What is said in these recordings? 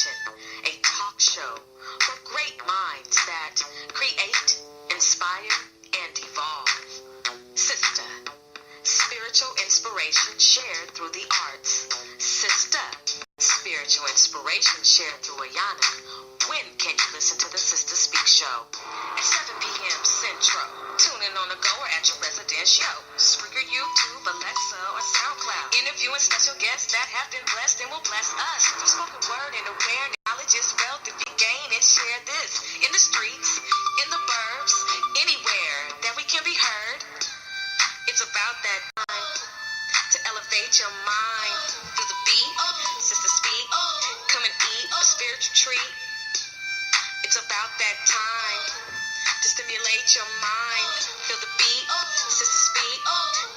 Action, a talk show for great minds that create, inspire, and evolve. Sister, spiritual inspiration shared through the arts. Sister, spiritual inspiration shared through Ayana. When can you listen to the Sister Speak Show? At 7 p.m. Central. Tune in on the go or at your residence show. Spreaker, YouTube, Alexa, or SoundCloud. Interviewing special guests that have been blessed and will bless us. Through spoken word and awareness, knowledge is wealth. If you gain it, share this. In the streets, in the burbs, anywhere that we can be heard. It's about that time to elevate your mind through the beat. Sister Speak, come and eat a spiritual treat. It's about that time to stimulate your mind. Feel the beat. Sister Speak,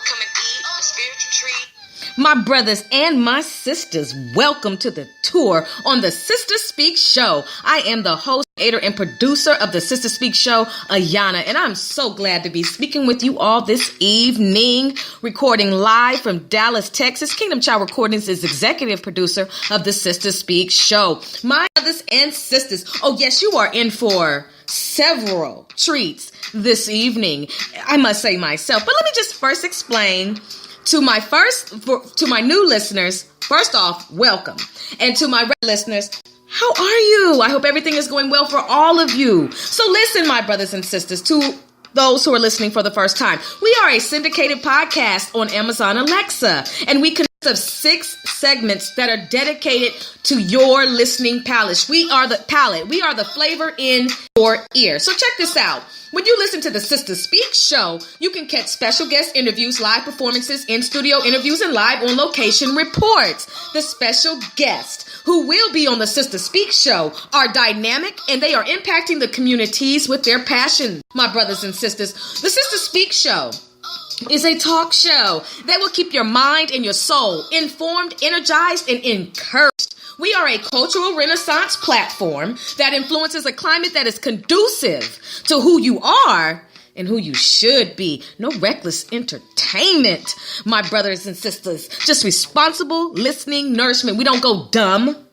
come and eat a spiritual treat. My brothers and my sisters, welcome to the tour on the Sister Speak Show. I am the host, creator, and producer of the Sister Speak Show, Ayana, and I'm so glad to be speaking with you all this evening, recording live from Dallas, Texas. Kingdom Child Recordings is executive producer of the Sister Speak Show. My brothers and sisters, oh yes, you are in for several treats this evening, I must say myself, but let me just first explain to my new listeners, first off, welcome. And to my listeners, how are you? I hope everything is going well for all of you. So listen, my brothers and sisters, to those who are listening for the first time, we are a syndicated podcast on Amazon Alexa, and we consist of 6 segments that are dedicated to your listening palate. We are the flavor in your ear. So check this out. When you listen to the Sister Speak Show, you can catch special guest interviews, live performances, in-studio interviews, and live on-location reports. The special guests who will be on the Sister Speak Show are dynamic, and they are impacting the communities with their passion. My brothers and sisters, the Sister Speak Show is a talk show that will keep your mind and your soul informed, energized, and encouraged. We are a cultural renaissance platform that influences a climate that is conducive to who you are and who you should be. No reckless entertainment, my brothers and sisters. Just responsible listening nourishment. We don't go dumb.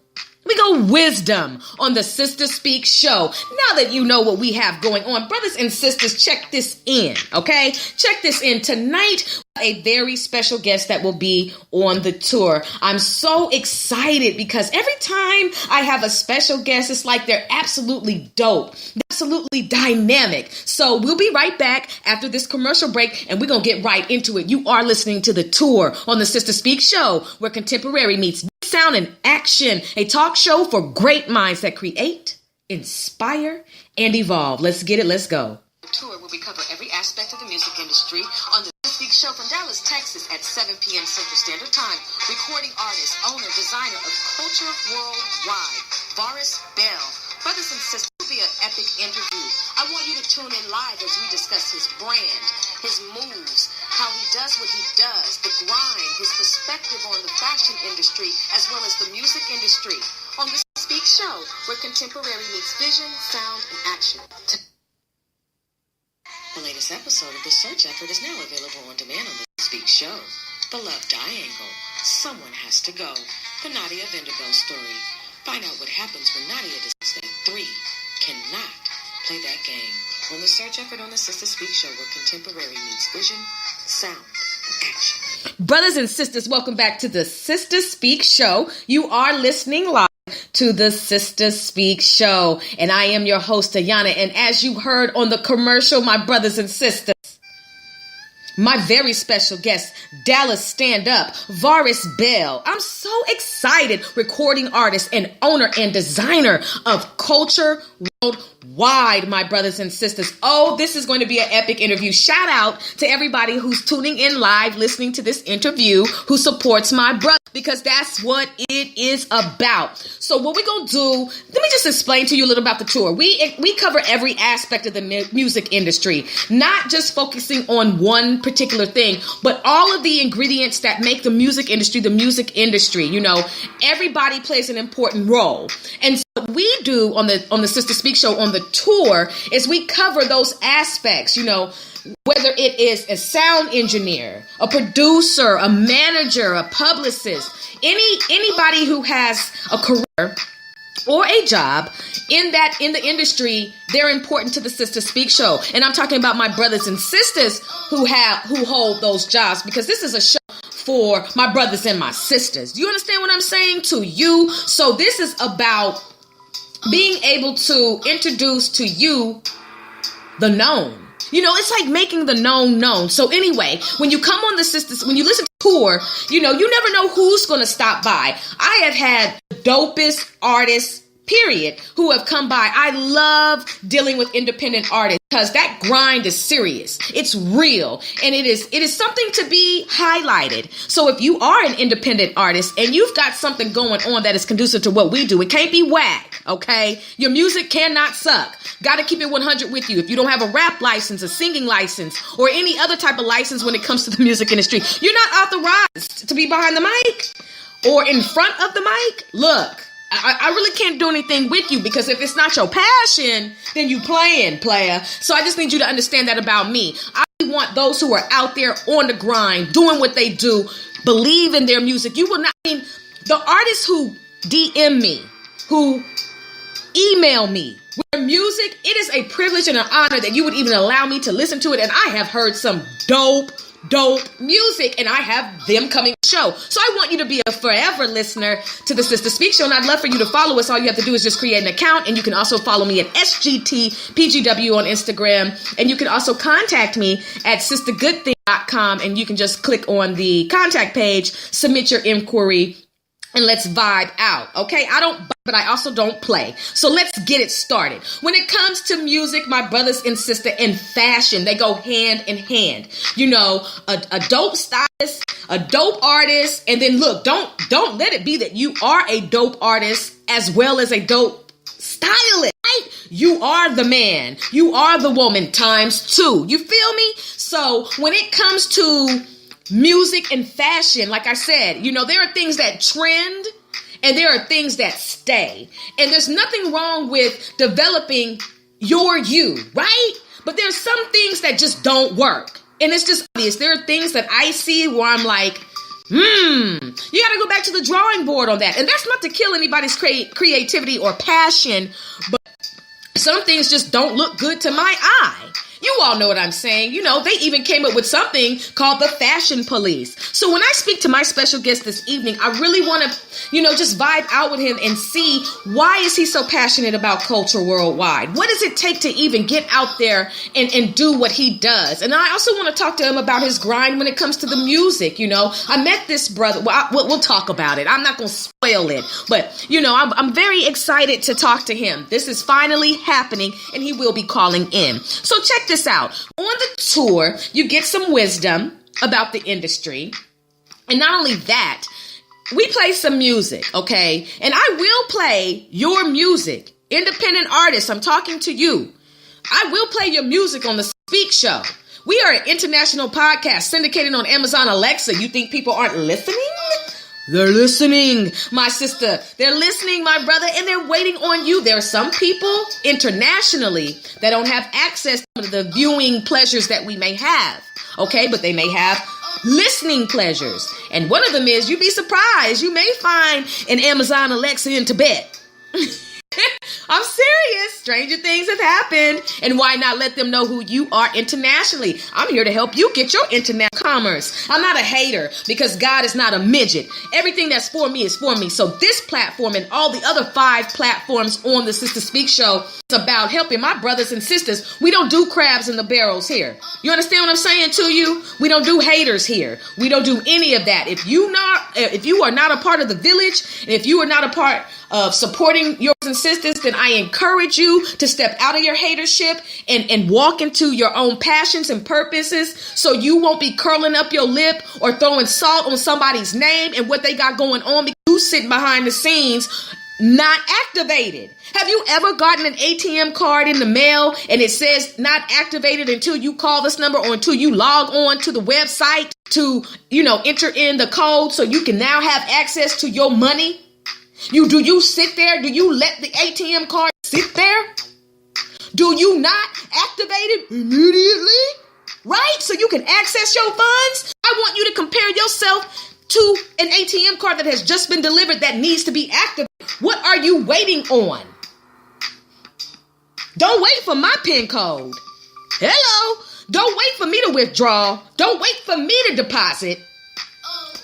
We go wisdom on the Sister Speak Show. Now that you know what we have going on, brothers and sisters, check this in, okay? Check this in. Tonight, a very special guest that will be on the tour. I'm so excited because every time I have a special guest, it's like they're absolutely dope, absolutely dynamic. So we'll be right back after this commercial break, and we're going to get right into it. You are listening to the tour on the Sister Speak Show, where contemporary meets sound and action, a talk show for great minds that create, inspire, and evolve. Let's get it. Let's go. The tour where we cover every aspect of the music industry on the Speak Show from Dallas, Texas at 7 p.m. Central Standard Time. Recording artist, owner, designer of culture worldwide, Varus. Brothers and sisters, it will be an epic interview. I want you to tune in live as we discuss his brand, his moves, how he does what he does, the grind, his perspective on the fashion industry, as well as the music industry. On the Speak Show, where contemporary meets vision, sound, and action. The latest episode of The Search Effort is now available on demand on the Speak Show. The Love Triangle. Someone has to go. The Nadia Vendigo story. Find out what happens when Nadia decides that 3 cannot play that game. On The Search Effort on the Sister Speak Show, where contemporary meets vision, sound, and action. Brothers and sisters, welcome back to the Sister Speak Show. You are listening live to the Sister Speak Show, and I am your host, Ayana. And as you heard on the commercial, my brothers and sisters, my very special guest, Dallas stand-up, Varus. I'm so excited, recording artist and owner and designer of culture worldwide, my brothers and sisters. Oh, this is going to be an epic interview. Shout out to everybody who's tuning in live, listening to this interview, who supports my brother, because that's what it is about. So what we're going to do, let me just explain to you a little about the tour. We cover every aspect of the music industry, not just focusing on one particular thing, but all of the ingredients that make the music industry. You know, everybody plays an important role. And so what we do on the Sister Speak Show on the tour is we cover those aspects, you know, whether it is a sound engineer, a producer, a manager, a publicist, anybody who has a career or a job in the industry, they're important to the Sister Speak show. And I'm talking about my brothers and sisters who hold those jobs, because this is a show for my brothers and my sisters. Do you understand what I'm saying to you? So this is about being able to introduce to you the known. It's like making the known. So anyway, when you come on the Sisters, when you listen to tour, you never know who's going to stop by. I have had the dopest artists, period, who have come by. I love dealing with independent artists because that grind is serious. It's real. And it is something to be highlighted. So if you are an independent artist and you've got something going on that is conducive to what we do, it can't be whack, okay? Your music cannot suck. Got to keep it 100 with you. If you don't have a rap license, a singing license, or any other type of license when it comes to the music industry, you're not authorized to be behind the mic or in front of the mic. Look, I really can't do anything with you, because if it's not your passion, then you playing, player. So I just need you to understand that about me. I want those who are out there on the grind, doing what they do, believe in their music. You will not, the artists who DM me, who email me with their music, it is a privilege and an honor that you would even allow me to listen to it. And I have heard some dope music, and I have them coming to the show. So I want you to be a forever listener to the Sister Speak show, and I'd love for you to follow us. All you have to do is just create an account, and you can also follow me at SGTPGW on Instagram, and you can also contact me at sistergoodthing.com, and you can just click on the contact page, submit your inquiry, and let's vibe out, okay? I don't, but I also don't play. So let's get it started. When it comes to music, my brothers and sisters, and fashion, they go hand in hand. A dope stylist, a dope artist, and then look, don't let it be that you are a dope artist as well as a dope stylist, right? You are the man, you are the woman times two. You feel me? So when it comes to music and fashion, like I said, there are things that trend and there are things that stay. And there's nothing wrong with developing your you, right? But there's some things that just don't work. And it's just obvious. There are things that I see where I'm like, you got to go back to the drawing board on that. And that's not to kill anybody's creativity or passion, but some things just don't look good to my eye. You all know what I'm saying. They even came up with something called the fashion police. So when I speak to my special guest this evening, I really want to, just vibe out with him and see, why is he so passionate about culture worldwide? What does it take to even get out there and do what he does? And I also want to talk to him about his grind when it comes to the music. I met this brother. Well, we'll talk about it. I'm not going to spoil it. But, I'm very excited to talk to him. This is finally happening, and he will be calling in. So check this out. On the tour, you get some wisdom about the industry. And not only that, we play some music, okay? And I will play your music. Independent artists, I'm talking to you. I will play your music on the Speak Show. We are an international podcast syndicated on Amazon Alexa. You think people aren't listening? They're listening, my sister. They're listening, my brother, and they're waiting on you. There are some people internationally that don't have access to the viewing pleasures that we may have, okay? But they may have listening pleasures. And one of them is, you'd be surprised, you may find an Amazon Alexa in Tibet. I'm serious. Stranger things have happened. And why not let them know who you are internationally? I'm here to help you get your internet commerce. I'm not a hater, because God is not a midget. Everything that's for me is for me. So this platform and all the other 5 platforms on the Sister Speak Show is about helping my brothers and sisters. We don't do crabs in the barrels here. You understand what I'm saying to you? We don't do haters here. We don't do any of that. If you are not a part of the village, and if you are not a part of supporting yours and sisters, then I encourage you to step out of your hatership and walk into your own passions and purposes, so you won't be curling up your lip or throwing salt on somebody's name and what they got going on, because you sitting behind the scenes not activated. Have you ever gotten an ATM card in the mail and it says not activated until you call this number or until you log on to the website to, enter in the code so you can now have access to your money? Do you sit there? Do you let the ATM card sit there? Do you not activate it immediately? Right? So you can access your funds? I want you to compare yourself to an ATM card that has just been delivered that needs to be activated. What are you waiting on? Don't wait for my PIN code. Hello. Don't wait for me to withdraw. Don't wait for me to deposit.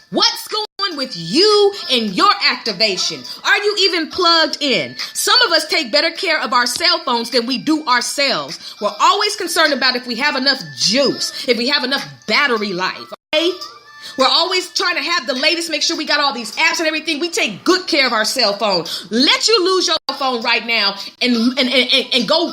What's going on with you and your activation? Are you even plugged in? Some of us take better care of our cell phones than we do ourselves. We're always concerned about if we have enough juice, if we have enough battery life, okay? We're always trying to have the latest, make sure we got all these apps and everything. We take good care of our cell phone. Let you lose your phone right now and go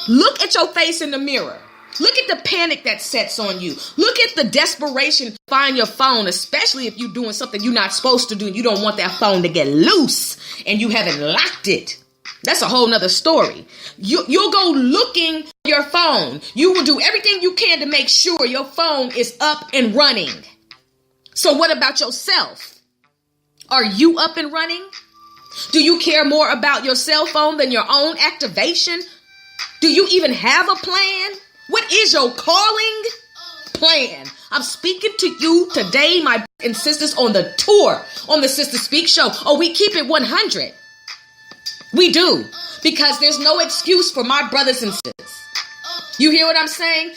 look at your face in the mirror. Look at the panic that sets on you. Look at the desperation to find your phone, especially if you're doing something you're not supposed to do and you don't want that phone to get loose and you haven't locked it. That's a whole nother story. You'll go looking for your phone. You will do everything you can to make sure your phone is up and running. So what about yourself? Are you up and running? Do you care more about your cell phone than your own activation? Do you even have a plan? What is your calling plan? I'm speaking to you today, my brothers and sisters, on the tour, on the Sister Speak Show. Oh, we keep it 100. We do, because there's no excuse for my brothers and sisters. You hear what I'm saying?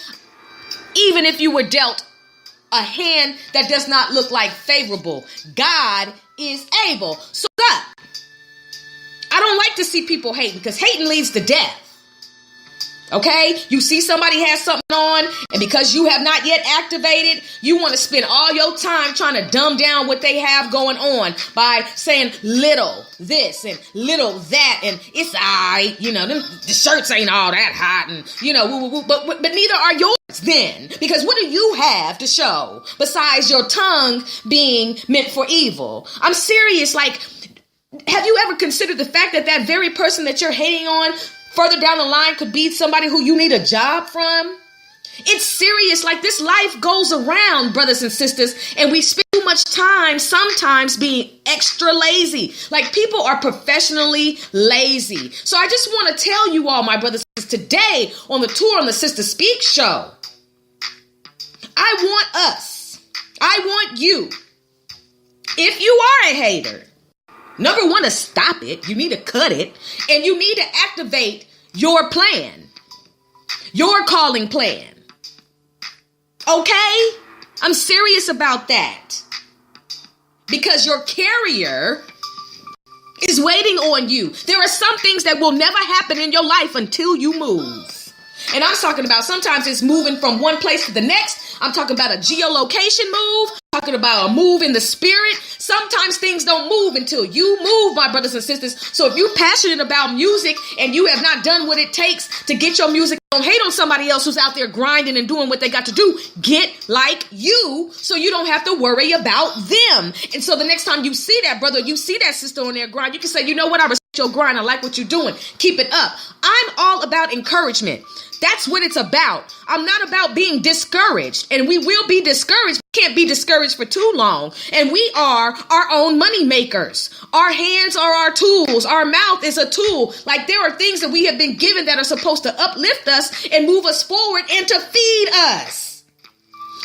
Even if you were dealt a hand that does not look like favorable, God is able. So I don't like to see people hating, because hating leads to death. Okay, you see somebody has something on, and because you have not yet activated, you want to spend all your time trying to dumb down what they have going on by saying little this and little that, and it's alright, the shirts ain't all that hot, and but neither are yours then, because what do you have to show besides your tongue being meant for evil? I'm serious. Like, have you ever considered the fact that very person that you're hating on further down the line could be somebody who you need a job from? It's serious. Like, this life goes around, brothers and sisters, and we spend too much time sometimes being extra lazy. Like, people are professionally lazy. So I just want to tell you all, my brothers and sisters, today on the tour on the Sister Speak Show, I want you, if you are a hater, number one, to stop it. You need to cut it. And you need to activate your plan. Your calling plan. Okay? I'm serious about that. Because your carrier is waiting on you. There are some things that will never happen in your life until you move. And I'm talking about sometimes it's moving from one place to the next. I'm talking about a geolocation move. Talking about a move in the spirit. Sometimes things don't move until you move, my brothers and sisters. So if you're passionate about music and you have not done what it takes to get your music, don't hate on somebody else who's out there grinding and doing what they got to do. Get like you so you don't have to worry about them. And so the next time you see that brother, you see that sister on their grind, you can say, you know what? I respect your grind. I like what you're doing. Keep it up. I'm all about encouragement. That's what it's about. I'm not about being discouraged, and we will be discouraged. We can't be discouraged for too long. And we are our own money makers. Our hands are our tools. Our mouth is a tool. Like, there are things that we have been given that are supposed to uplift us and move us forward and to feed us.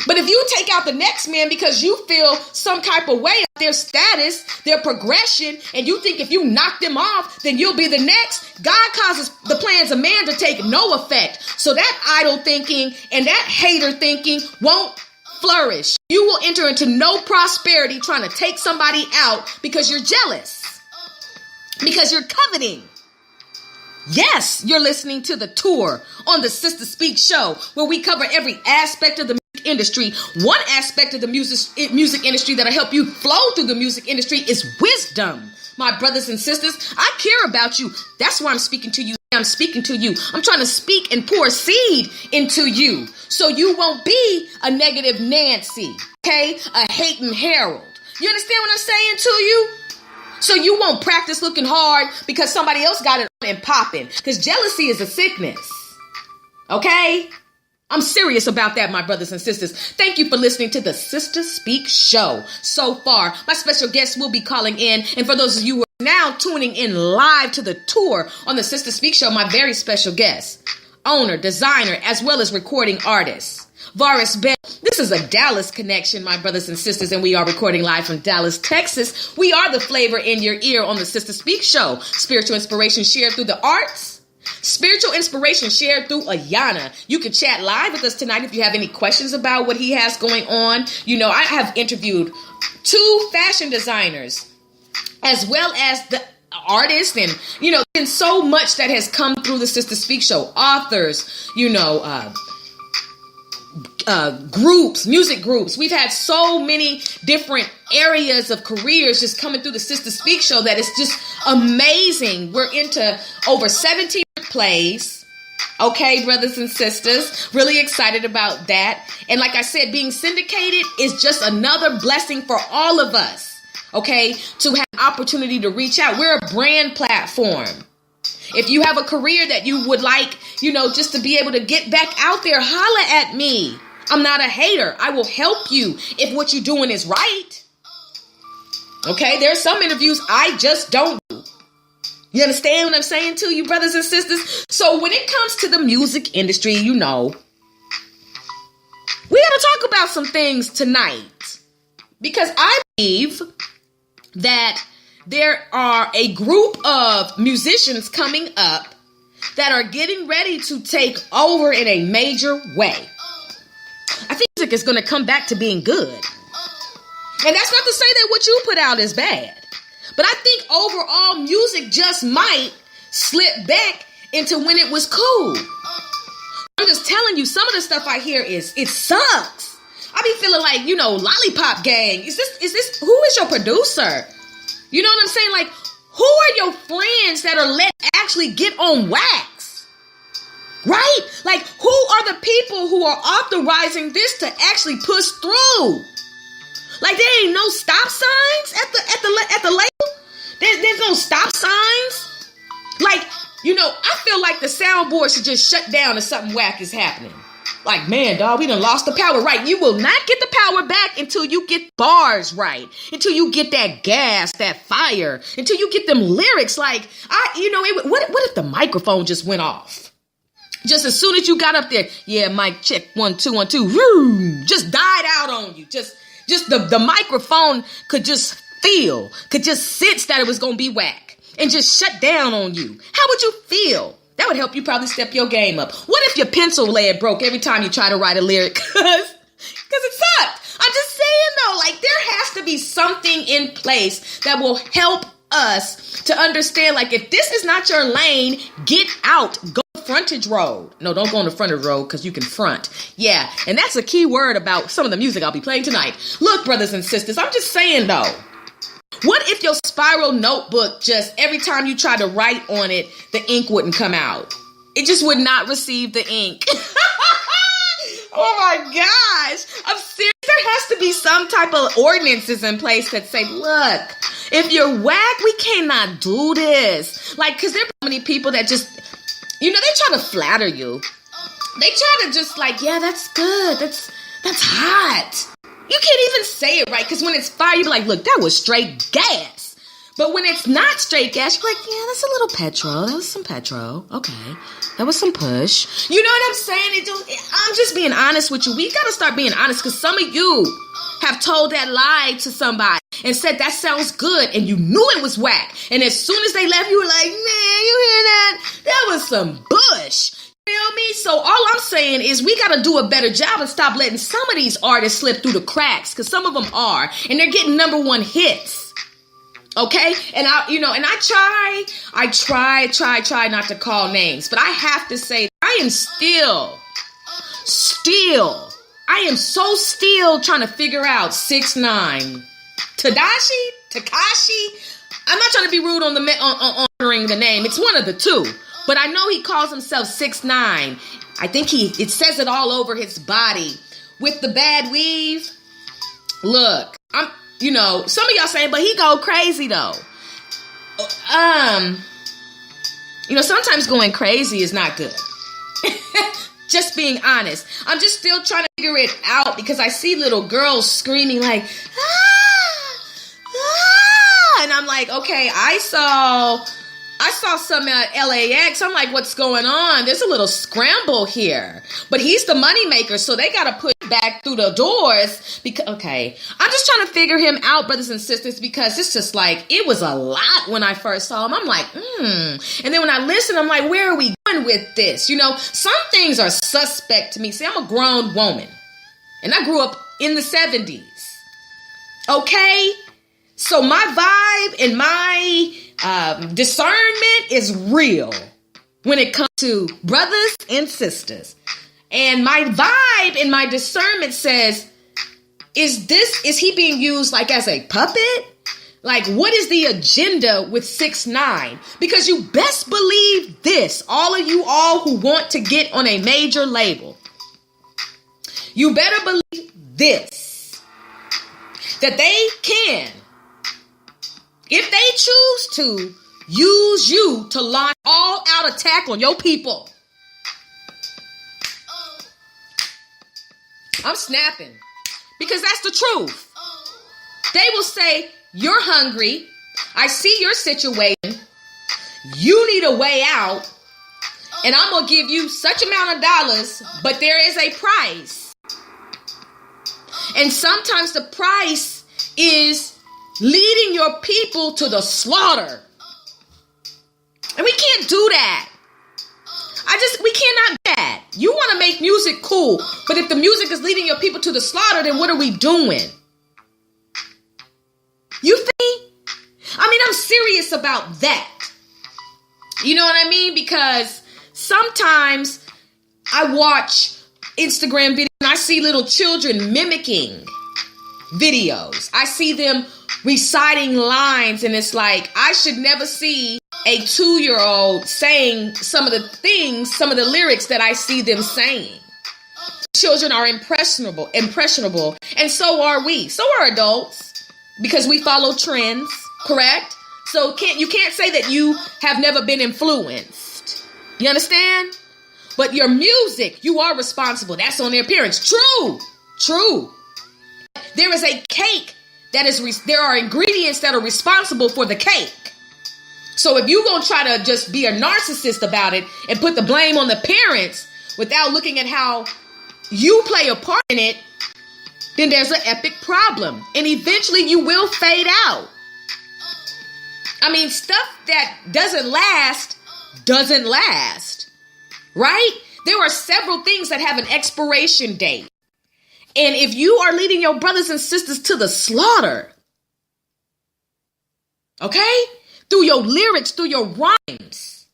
But if you take out the next man because you feel some type of way of their status, their progression, and you think if you knock them off, then you'll be the next, God causes the plans of man to take no effect. So that idle thinking and that hater thinking won't flourish. You will enter into no prosperity trying to take somebody out because you're jealous, because you're coveting. Yes, you're listening to the tour on the Sister Speak Show, where we cover every aspect of the industry. One aspect of the music industry that'll help you flow through the music industry is wisdom. My brothers and sisters, I care about you. That's why I'm speaking to you. I'm speaking to you. I'm trying to speak and pour seed into you so you won't be a negative Nancy, okay? A hating Harold. You understand what I'm saying to you? So you won't practice looking hard because somebody else got it and popping. Because jealousy is a sickness, okay? I'm serious about that, my brothers and sisters. Thank you for listening to the Sister Speak Show. So far, my special guest will be calling in. And for those of you who are now tuning in live to the tour on the Sister Speak Show, my very special guest, owner, designer, as well as recording artist, Varus, this is a Dallas connection, my brothers and sisters, and we are recording live from Dallas, Texas. We are the flavor in your ear on the Sister Speak Show. Spiritual inspiration shared through the arts. Spiritual inspiration shared through Ayana. You can chat live with us tonight if you have any questions about what he has going on. You know, I have interviewed 2 fashion designers as well as the artists, and you know, been so much that has come through the Sister Speak Show. Authors, you know, groups, music groups. We've had so many different areas of careers just coming through the Sister Speak Show that it's just amazing. We're into over 17 plays. Okay, brothers and sisters, really excited about that. And like I said, being syndicated is just another blessing for all of us. Okay, to have an opportunity to reach out. We're a brand platform. If you have a career that you would like, you know, just to be able to get back out there, holla at me. I'm not a hater. I will help you if what you're doing is right. Okay, there are some interviews I just don't do. You understand what I'm saying to you, brothers and sisters? So when it comes to the music industry, you know, we got to talk about some things tonight. Because I believe that there are a group of musicians coming up that are getting ready to take over in a major way. I think music is going to come back to being good. And that's not to say that what you put out is bad. But I think overall music just might slip back into when it was cool. I'm just telling you, some of the stuff I hear it sucks. I be feeling like, you know, Lollipop Gang. Who is your producer? You know what I'm saying? Like, who are your friends that are let actually get on wax? Right? Like, who are the people who are authorizing this to actually push through? Like, there ain't no stop signs at the label. There's no stop signs. Like, you know, I feel like the soundboard should just shut down if something whack is happening. Like, man, dog, we done lost the power. Right, you will not get the power back until you get bars right. Until you get that gas, that fire. Until you get them lyrics. Like, what if the microphone just went off? Just as soon as you got up there, yeah, mic check, 1 2 1 2, woo, just died out on you. Just the microphone could just sense that it was gonna be whack and just shut down on you. How would you feel? That would help you probably step your game up. What if your pencil lead broke every time you try to write a lyric? Because it sucked. I'm just saying, though, like, there has to be something in place that will help us to understand, like, if this is not your lane, get out. Go frontage road. No, don't go on the frontage road because you can front. Yeah, and that's a key word about some of the music I'll be playing tonight. Look, brothers and sisters, I'm just saying, though. What if your spiral notebook, just every time you try to write on it, the ink wouldn't come out? It just would not receive the ink. Oh my gosh. I'm serious. There has to be some type of ordinances in place that say, look, if you're whack, we cannot do this. Like, because there are so many people that just, you know, they try to flatter you. They try to just like, yeah, that's good. That's hot. You can't even say it right, because when it's fire, you be like, look, that was straight gas. But when it's not straight gas, you're like, yeah, that's a little petrol. That was some petrol. Okay. That was some push. You know what I'm saying? I'm just being honest with you. We got to start being honest, because some of you have told that lie to somebody and said, that sounds good, and you knew it was whack. And as soon as they left, you were like, man, you hear that? That was some bush. Feel me? So all I'm saying is we got to do a better job and stop letting some of these artists slip through the cracks, because some of them are, and they're getting #1 hits. Okay? And I try not to call names, but I have to say I am still trying to figure out 6ix9ine, Tekashi. I'm not trying to be rude on honoring the name. It's one of the two. But I know he calls himself 6ix9ine. I think it says it all over his body with the bad weave. Look, some of y'all saying, but he go crazy though. Sometimes going crazy is not good. Just being honest. I'm just still trying to figure it out, because I see little girls screaming like, ah, ah, and I'm like, okay, I saw saw something at LAX. I'm like, what's going on? There's a little scramble here. But he's the moneymaker, so they got to put him back through the doors. Because, okay, I'm just trying to figure him out, brothers and sisters, because it's just like, it was a lot when I first saw him. I'm like, And then when I listen, I'm like, where are we going with this? You know, some things are suspect to me. See, I'm a grown woman, and I grew up in the 70s. Okay? So my vibe and my discernment is real when it comes to brothers and sisters. And my vibe and my discernment says, is he being used like as a puppet? Like, what is the agenda with 6ix9ine? Because you best believe this, all of you all who want to get on a major label, you better believe this, that they can, if they choose to, use you to launch all-out attack on your people. I'm snapping. Because that's the truth. They will say, you're hungry. I see your situation. You need a way out. And I'm going to give you such amount of dollars, but there is a price. And sometimes the price is leading your people to the slaughter. And we can't do that. We cannot do that. You want to make music cool, but if the music is leading your people to the slaughter, then what are we doing? You think? I mean, I'm serious about that. You know what I mean? Because sometimes I watch Instagram videos and I see little children mimicking videos. I see them reciting lines, and it's like, I should never see a 2-year-old saying some of the lyrics that I see them saying. Children are impressionable, and so are we. So are adults, because we follow trends, correct? So you can't say that you have never been influenced. You understand? But your music, you are responsible. That's on their parents. True. There is a cake there are ingredients that are responsible for the cake. So if you're going to try to just be a narcissist about it and put the blame on the parents without looking at how you play a part in it, then there's an epic problem. And eventually you will fade out. I mean, stuff that doesn't last, right? There are several things that have an expiration date. And if you are leading your brothers and sisters to the slaughter, okay, through your lyrics, through your rhymes,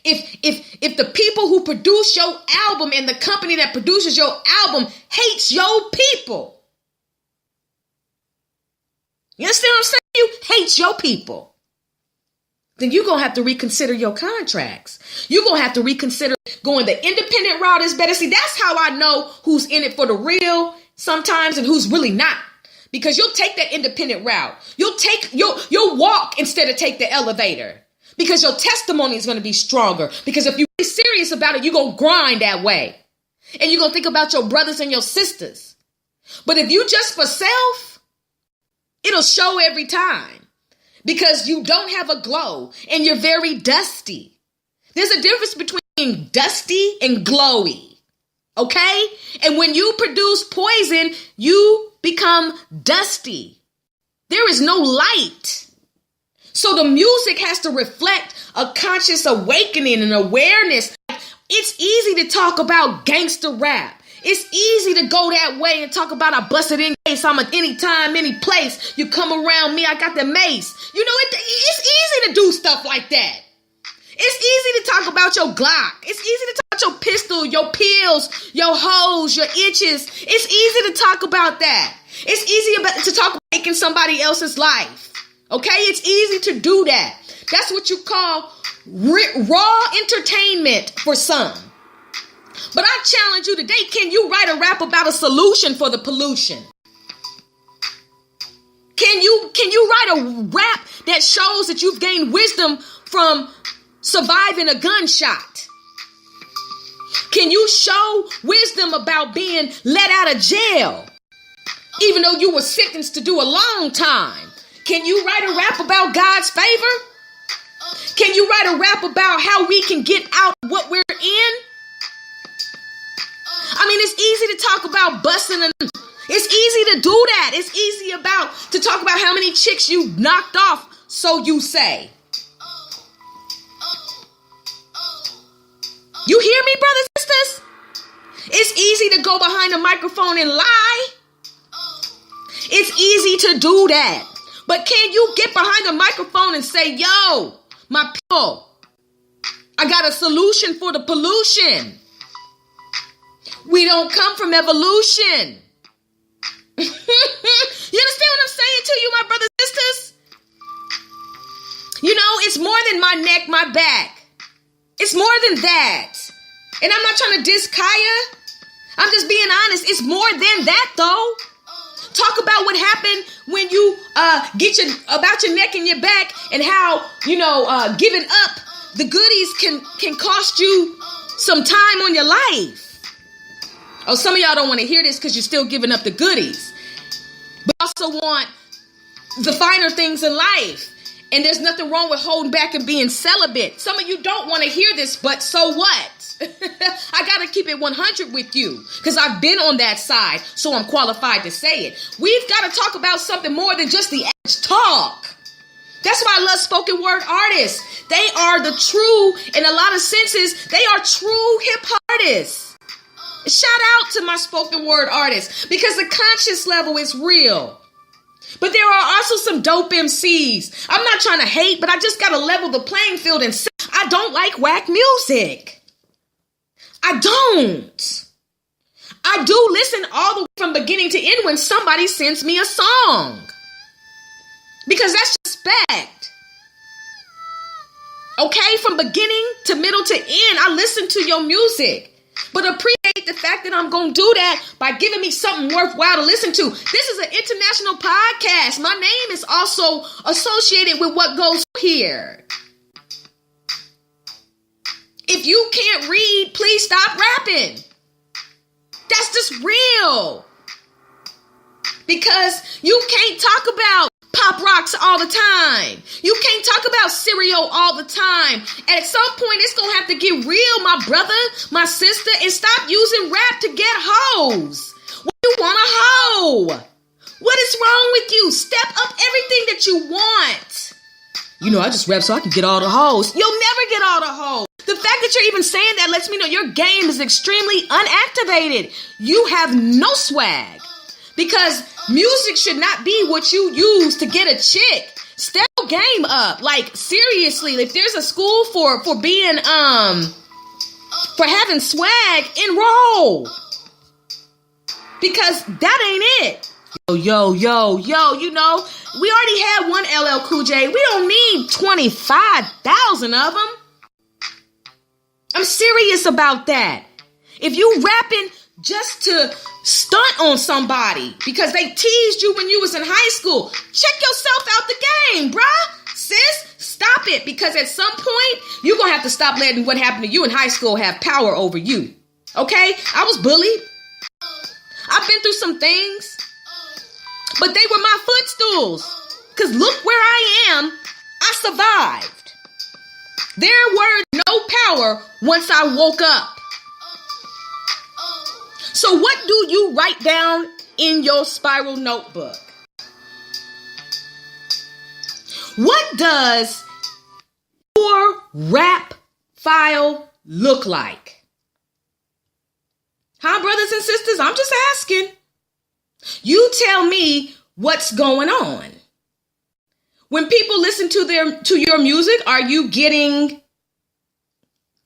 if the people who produce your album and the company that produces your album hates your people, you understand what I'm saying? You hate your people, then you're going to have to reconsider your contracts. You're going to have to reconsider going the independent route is better. See, that's how I know who's in it for the real sometimes and who's really not. Because you'll take that independent route. You'll walk instead of take the elevator. Because your testimony is going to be stronger. Because if you're really serious about it, you're going to grind that way. And you're going to think about your brothers and your sisters. But if you just for self, it'll show every time. Because you don't have a glow and you're very dusty. There's a difference between dusty and glowy. Okay? And when you produce poison, you become dusty. There is no light. So the music has to reflect a conscious awakening and awareness. It's easy to talk about gangster rap. It's easy to go that way and talk about I busted in case I'm at any time, any place. You come around me, I got the mace. You know, it's easy to do stuff like that. It's easy to talk about your Glock. It's easy to talk about your pistol, your pills, your hoes, your itches. It's easy to talk about that. It's easy to talk about making somebody else's life. Okay? It's easy to do that. That's what you call raw entertainment for some. But I challenge you today, can you write a rap about a solution for the pollution? Can you write a rap that shows that you've gained wisdom from surviving a gunshot? Can you show wisdom about being let out of jail, even though you were sentenced to do a long time? Can you write a rap about God's favor? Can you write a rap about how we can get out what we're in? I mean, it's easy to talk about busting and it's easy to do that. It's easy to talk about how many chicks you knocked off, so you say. You hear me, brothers and sisters? It's easy to go behind a microphone and lie. It's easy to do that. But can you get behind a microphone and say, yo, my people, I got a solution for the pollution. We don't come from evolution. You understand what I'm saying to you, my brothers and sisters? You know, it's more than my neck, my back. It's more than that. And I'm not trying to diss Kaya. I'm just being honest. It's more than that, though. Talk about what happened when you get about your neck and your back and how, giving up the goodies can cost you some time on your life. Oh, some of y'all don't want to hear this because you're still giving up the goodies. But also want the finer things in life. And there's nothing wrong with holding back and being celibate. Some of you don't want to hear this, but so what? I got to keep it 100 with you because I've been on that side, so I'm qualified to say it. We've got to talk about something more than just the average talk. That's why I love spoken word artists. They are the true, in a lot of senses, they are true hip artists. Shout out to my spoken word artists because the conscious level is real. But there are also some dope MCs. I'm not trying to hate, but I just got to level the playing field and say I don't like whack music. I don't. I do listen all the way from beginning to end when somebody sends me a song. Because that's respect. Okay, from beginning to middle to end, I listen to your music. But appreciate the fact that I'm going to do that by giving me something worthwhile to listen to. This is an international podcast. My name is also associated with what goes here. If you can't read, please stop rapping. That's just real. Because you can't talk about pop rocks all the time. You can't talk about cereal all the time. And at some point, it's going to have to get real, my brother, my sister, and stop using rap to get hoes. What do you want a hoe? What is wrong with you? Step up everything that you want. I just rap so I can get all the hoes. You'll never get all the hoes. The fact that you're even saying that lets me know your game is extremely unactivated. You have no swag. Because music should not be what you use to get a chick. Step your game up. Like, seriously, if there's a school for being, for having swag, enroll. Because that ain't it. Yo, we already had one LL Cool J. We don't need 25,000 of them. I'm serious about that. If you rapping just to stunt on somebody because they teased you when you was in high school, check yourself out the game, bruh. Sis, stop it. Because at some point, you're going to have to stop letting what happened to you in high school have power over you. Okay? I was bullied. I've been through some things. But they were my footstools. Because look where I am. I survived. There were no power once I woke up. So what do you write down in your spiral notebook? What does your rap file look like? Huh, brothers and sisters? I'm just asking. You tell me what's going on. When people listen to your music, are you getting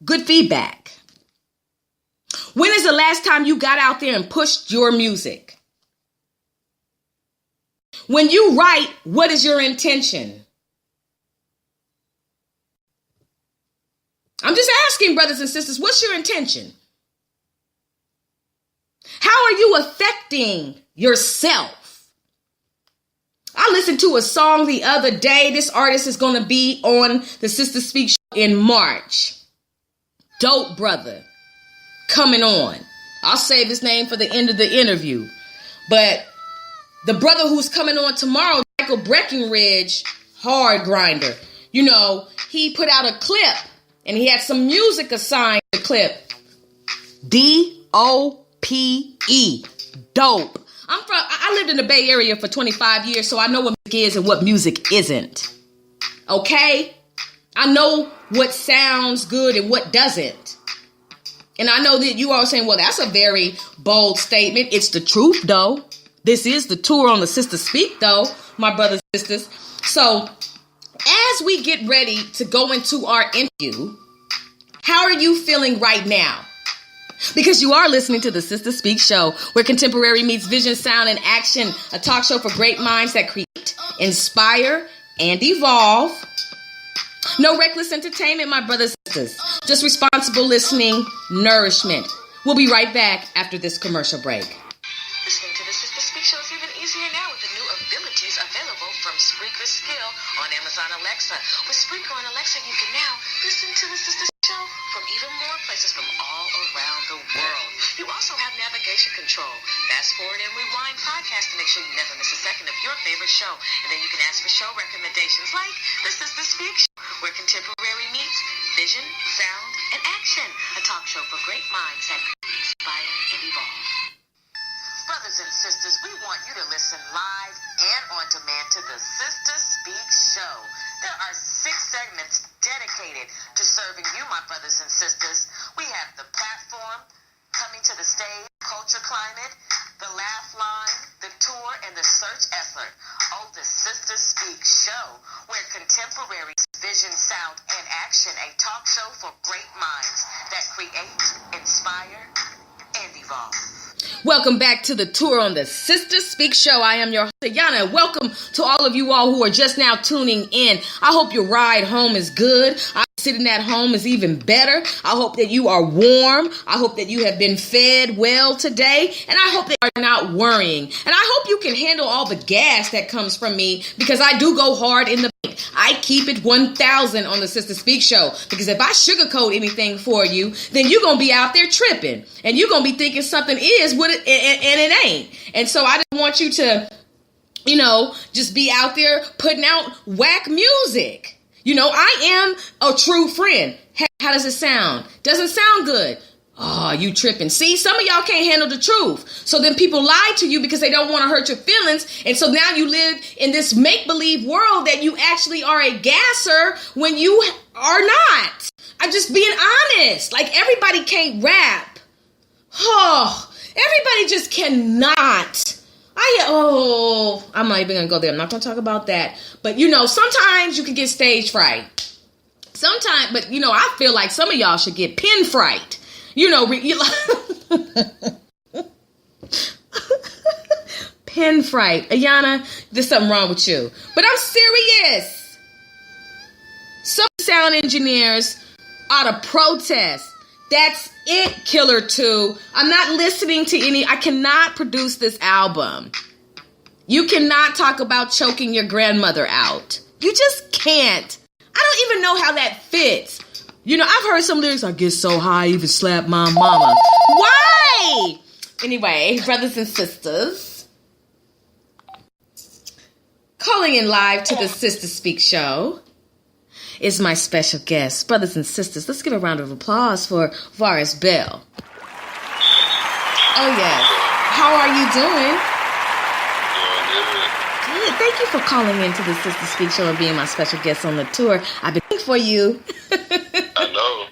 good feedback? When is the last time you got out there and pushed your music? When you write, what is your intention? I'm just asking, brothers and sisters, what's your intention? How are you affecting yourself? I listened to a song the other day. This artist is going to be on the Sister Speak show in March. Dope brother. Coming on. I'll save his name for the end of the interview. But the brother who's coming on tomorrow, Michael Breckenridge, hard grinder. he put out a clip and he had some music assigned to the clip. D-O-P-E. Dope. I lived in the Bay Area for 25 years, so I know what music is and what music isn't. Okay? I know what sounds good and what doesn't. And I know that you are saying, well, that's a very bold statement. It's the truth, though. This is the tour on the Sister Speak, though, my brothers and sisters. So, as we get ready to go into our interview, how are you feeling right now? Because you are listening to the Sister Speak Show, where contemporary meets vision, sound, and action, a talk show for great minds that create, inspire, and evolve. No reckless entertainment, my brothers and sisters. Just responsible listening, nourishment. We'll be right back after this commercial break. Listening to the Sister Speak Show is even easier now with the new abilities available from Spreaker Skill on Amazon Alexa. With Spreaker on Alexa, you can now listen to the Sister Speak Show from even more places from all around the world. You also have navigation control, fast forward and rewind podcasts to make sure you never miss a second of your favorite show. And then you can ask for show recommendations like the Sister Speak Show, where contemporary meets vision, sound, and action. A talk show for great minds that inspire and evolve. Brothers and sisters, we want you to listen live and on demand to the Sister Speak Show. There are 6 segments dedicated to serving you, my brothers and sisters. We have the platform, coming to the stage, culture climate, the laugh line, the tour, and the search effort. Oh, the Sister Speak Show, where contemporary vision, sound, and action, a talk show for great minds that create, inspire, and evolve. Welcome back to the tour on the Sister Speak Show. I am your host, Yana. Welcome to all of you all who are just now tuning in. I hope your ride home is good. Sitting at home is even better. I hope that you are warm. I hope that you have been fed well today. And I hope that you are not worrying. And I hope you can handle all the gas that comes from me, because I do go hard in the paint. I keep it 1,000 on the Sister Speak Show, because if I sugarcoat anything for you, then you're going to be out there tripping. And you're going to be thinking something is what it, and it ain't. And so I just want you to, just be out there putting out whack music. I am a true friend. How does it sound? Doesn't sound good. Oh, you tripping. See, some of y'all can't handle the truth. So then people lie to you because they don't want to hurt your feelings. And so now you live in this make-believe world that you actually are a gasser when you are not. I'm just being honest. Like, everybody can't rap. Oh, everybody just cannot. I'm not even going to go there. I'm not going to talk about that. But, sometimes you can get stage fright. Sometimes, but, I feel like some of y'all should get pen fright. Pen fright. Ayana, there's something wrong with you. But I'm serious. Some sound engineers ought to protest. That's it, Killer 2. I'm not listening to I cannot produce this album. You cannot talk about choking your grandmother out. You just can't. I don't even know how that fits. I've heard some lyrics, I get so high, I even slap my mama. Why? Anyway, brothers and sisters, calling in live to the Sister Speak Show is my special guest. Brothers and sisters, let's give a round of applause for Varus Bell. Oh, yes. How are you doing? Good. Thank you for calling into the Sister Speak Show and being my special guest on the tour. I've been waiting for you. I know.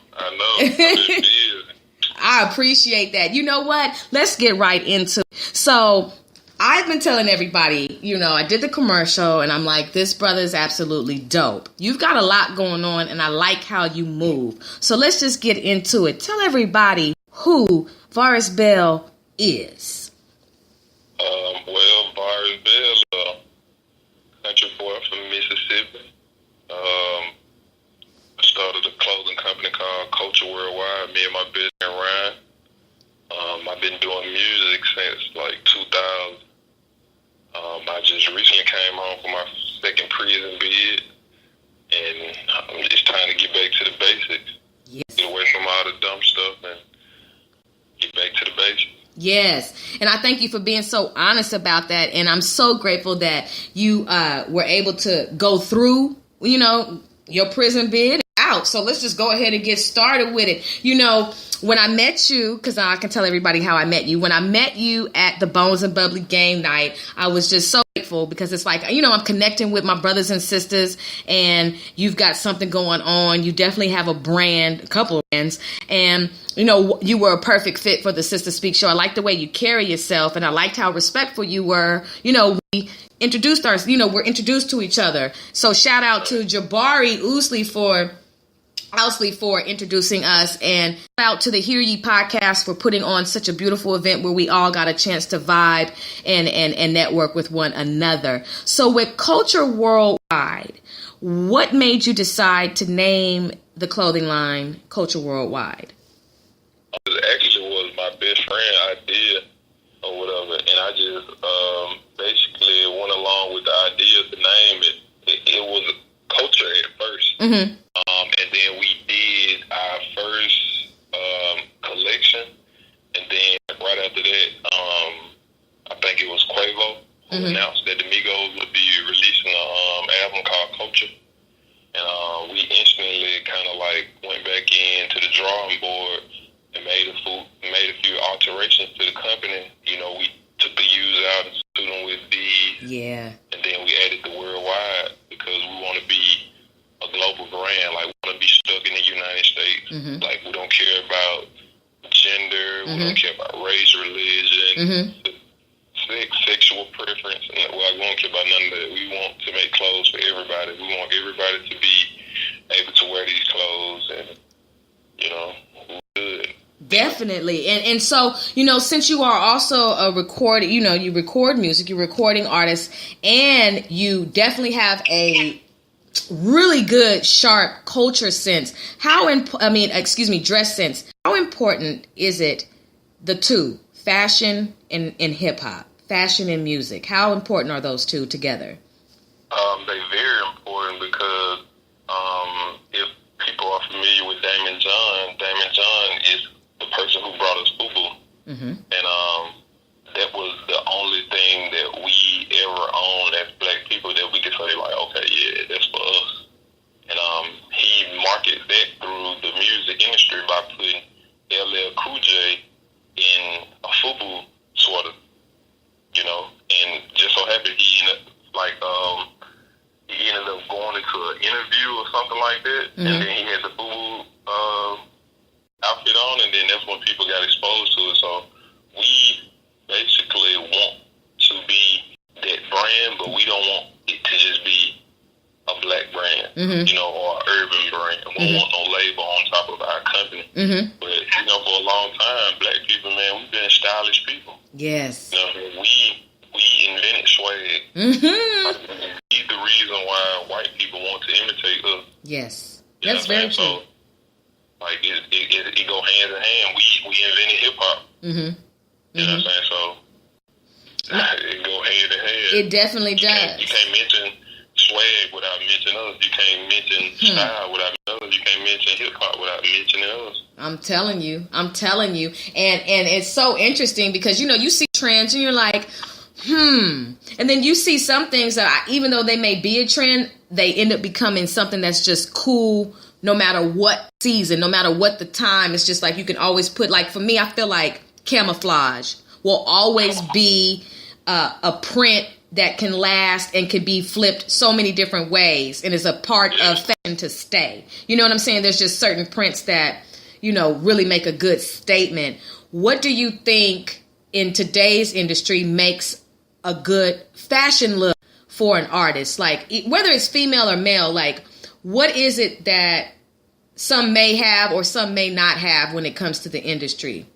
I appreciate that. You know what? Let's get right into it. So, I've been telling everybody, I did the commercial and I'm like, this brother is absolutely dope. You've got a lot going on and I like how you move. So let's just get into it. Tell everybody who Varus Bell is. Varus Bell, country boy from Mississippi. I started a clothing company called Culture Worldwide, me and my business Ryan. I've been doing music since like 2000. I just recently came home from my second prison bid, and it's time to get back to the basics. Yes. Get away from all the dumb stuff and get back to the basics. Yes. And I thank you for being so honest about that. And I'm so grateful that you were able to go through, your prison bid out. So let's just go ahead and get started with it. When I met you, because I can tell everybody how I met you. When I met you at the Bones and Bubbly game night, I was just so grateful because it's like, I'm connecting with my brothers and sisters, and you've got something going on. You definitely have a couple of brands, and you were a perfect fit for the Sister Speak show. I liked the way you carry yourself, and I liked how respectful you were. We introduced we're introduced to each other. So shout out to Jabari Ousley for introducing us, and shout out to the Hear Ye podcast for putting on such a beautiful event where we all got a chance to vibe and network with one another. So with Culture Worldwide, what made you decide to name the clothing line Culture Worldwide? It actually was my best friend idea or whatever, and I just basically went along with the idea to name it. It was Culture at first. Mm-hmm. And then we did our first collection, and then right after that, I think it was Quavo who announced that the Migos would be releasing an album called Culture, and we instantly kind of like went back into the drawing board and made a few alterations to the company. We took the U's out and put them with D's, and then we added the worldwide because we want to be a global brand. Like, we want to be stuck in the United States. Mm-hmm. Like, we don't care about gender. We don't care about race, religion, sex, sexual preference. We don't care about none of that. We want to make clothes for everybody. We want everybody to be able to wear these clothes, and good. Definitely. And so, since you are also a record, you record music, you're a recording artist, and you definitely have a really good, sharp culture sense. Dress sense. How important is it, the two, fashion and hip hop, fashion and music? How important are those two together? They're very important because if people are familiar with Damon John is the person who brought us FUBU. Mm-hmm. And that was the only thing that we ever owned as black people that we could say, like, okay, yeah, that's for us. And he marketed that through the music industry by putting LL Cool J in a FUBU sweater, and just so happened he ended up going into an interview or something like that, and then he had the FUBU outfit on, and then that's when people got exposed to it. So we basically want to be that brand, but we don't want it to just be a black brand, or an urban brand. We don't want no label on top of our company. Mm-hmm. But, for a long time, black people, man, we've been stylish people. Yes. We invented swag. Mm-hmm. He's the reason why white people want to imitate us. Yes. That's very true. So, like, it go hand in hand. We invented hip-hop. Mm-hmm. You know what I'm saying? So, it go hand in hand. It definitely does. You can't mention swag without mentioning us. You can't mention style without mentioning us. You can't mention hip-hop without mentioning us. I'm telling you. And it's so interesting because, you see trends and you're like, and then you see some things that even though they may be a trend, they end up becoming something that's just cool no matter what season, no matter what the time. It's just like you can always put, like, for me, I feel like camouflage will always be a print that can last and can be flipped so many different ways and is a part of fashion to stay. You know what I'm saying? There's just certain prints that, really make a good statement. What do you think in today's industry makes a good fashion look for an artist? Like, whether it's female or male, like, what is it that some may have or some may not have when it comes to the industry?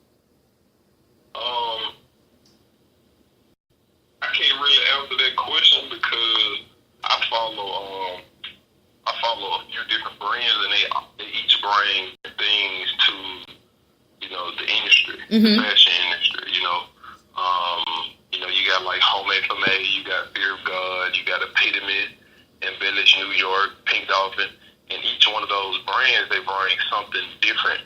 I can't really answer that question because I follow a few different brands, and they each bring things to the industry, the fashion industry. You got like Homemade for Me, you got Fear of God, you got Epitome, Embellish New York, Pink Dolphin, and each one of those brands, they bring something different.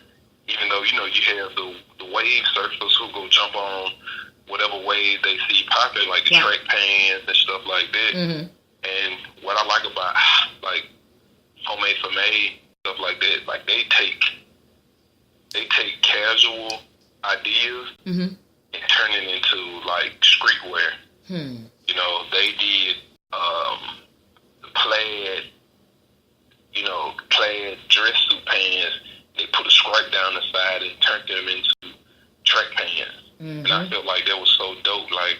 Even though you have the wave surfers who go jump on whatever wave they see popping, like the track pants and stuff like that. And what I like about like homemade for made, stuff like that. Like they take casual ideas and turn it into like streetwear. You know, they did plaid dress suit pants. They put a stripe down the side and turned them into track pants. And I felt like that was so dope, like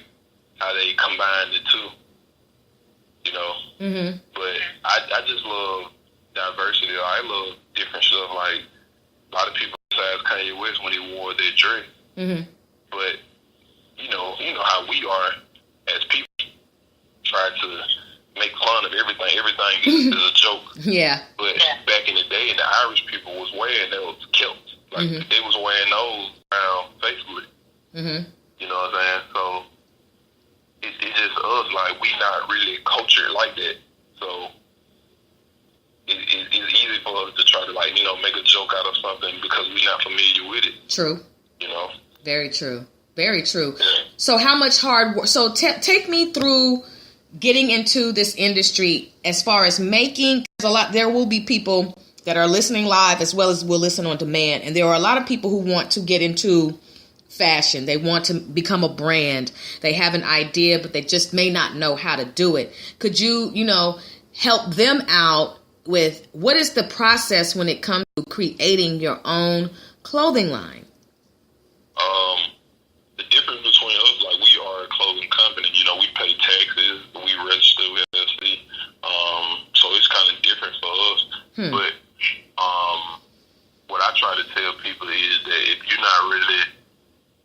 how they combined the two. You know, but I just love diversity. I love different stuff. Like a lot of people besides Kanye West when he wore their dress. But you know how we are as people, try to make fun of everything. Everything is a joke. Yeah. But back in the day, the Irish people was wearing those kilts. Like they was wearing those around faithfully. You know what I'm saying? So it's just us. Like we not really cultured like that. So it's easy for us to try to make a joke out of something because we're not familiar with it. True. You know. Very true. Very true. Yeah. So how much hard work? So take me through getting into this industry as far as making. There will be people that are listening live as well as will listen on demand. And there are a lot of people who want to get into fashion. They want to become a brand. They have an idea, but they just may not know how to do it. Could you, help them out with what is the process when it comes to creating your own clothing line? The difference between us, like we are a clothing company, we pay taxes, we register with LLC, so it's kind of different for us. But what I try to tell people is that if you're not really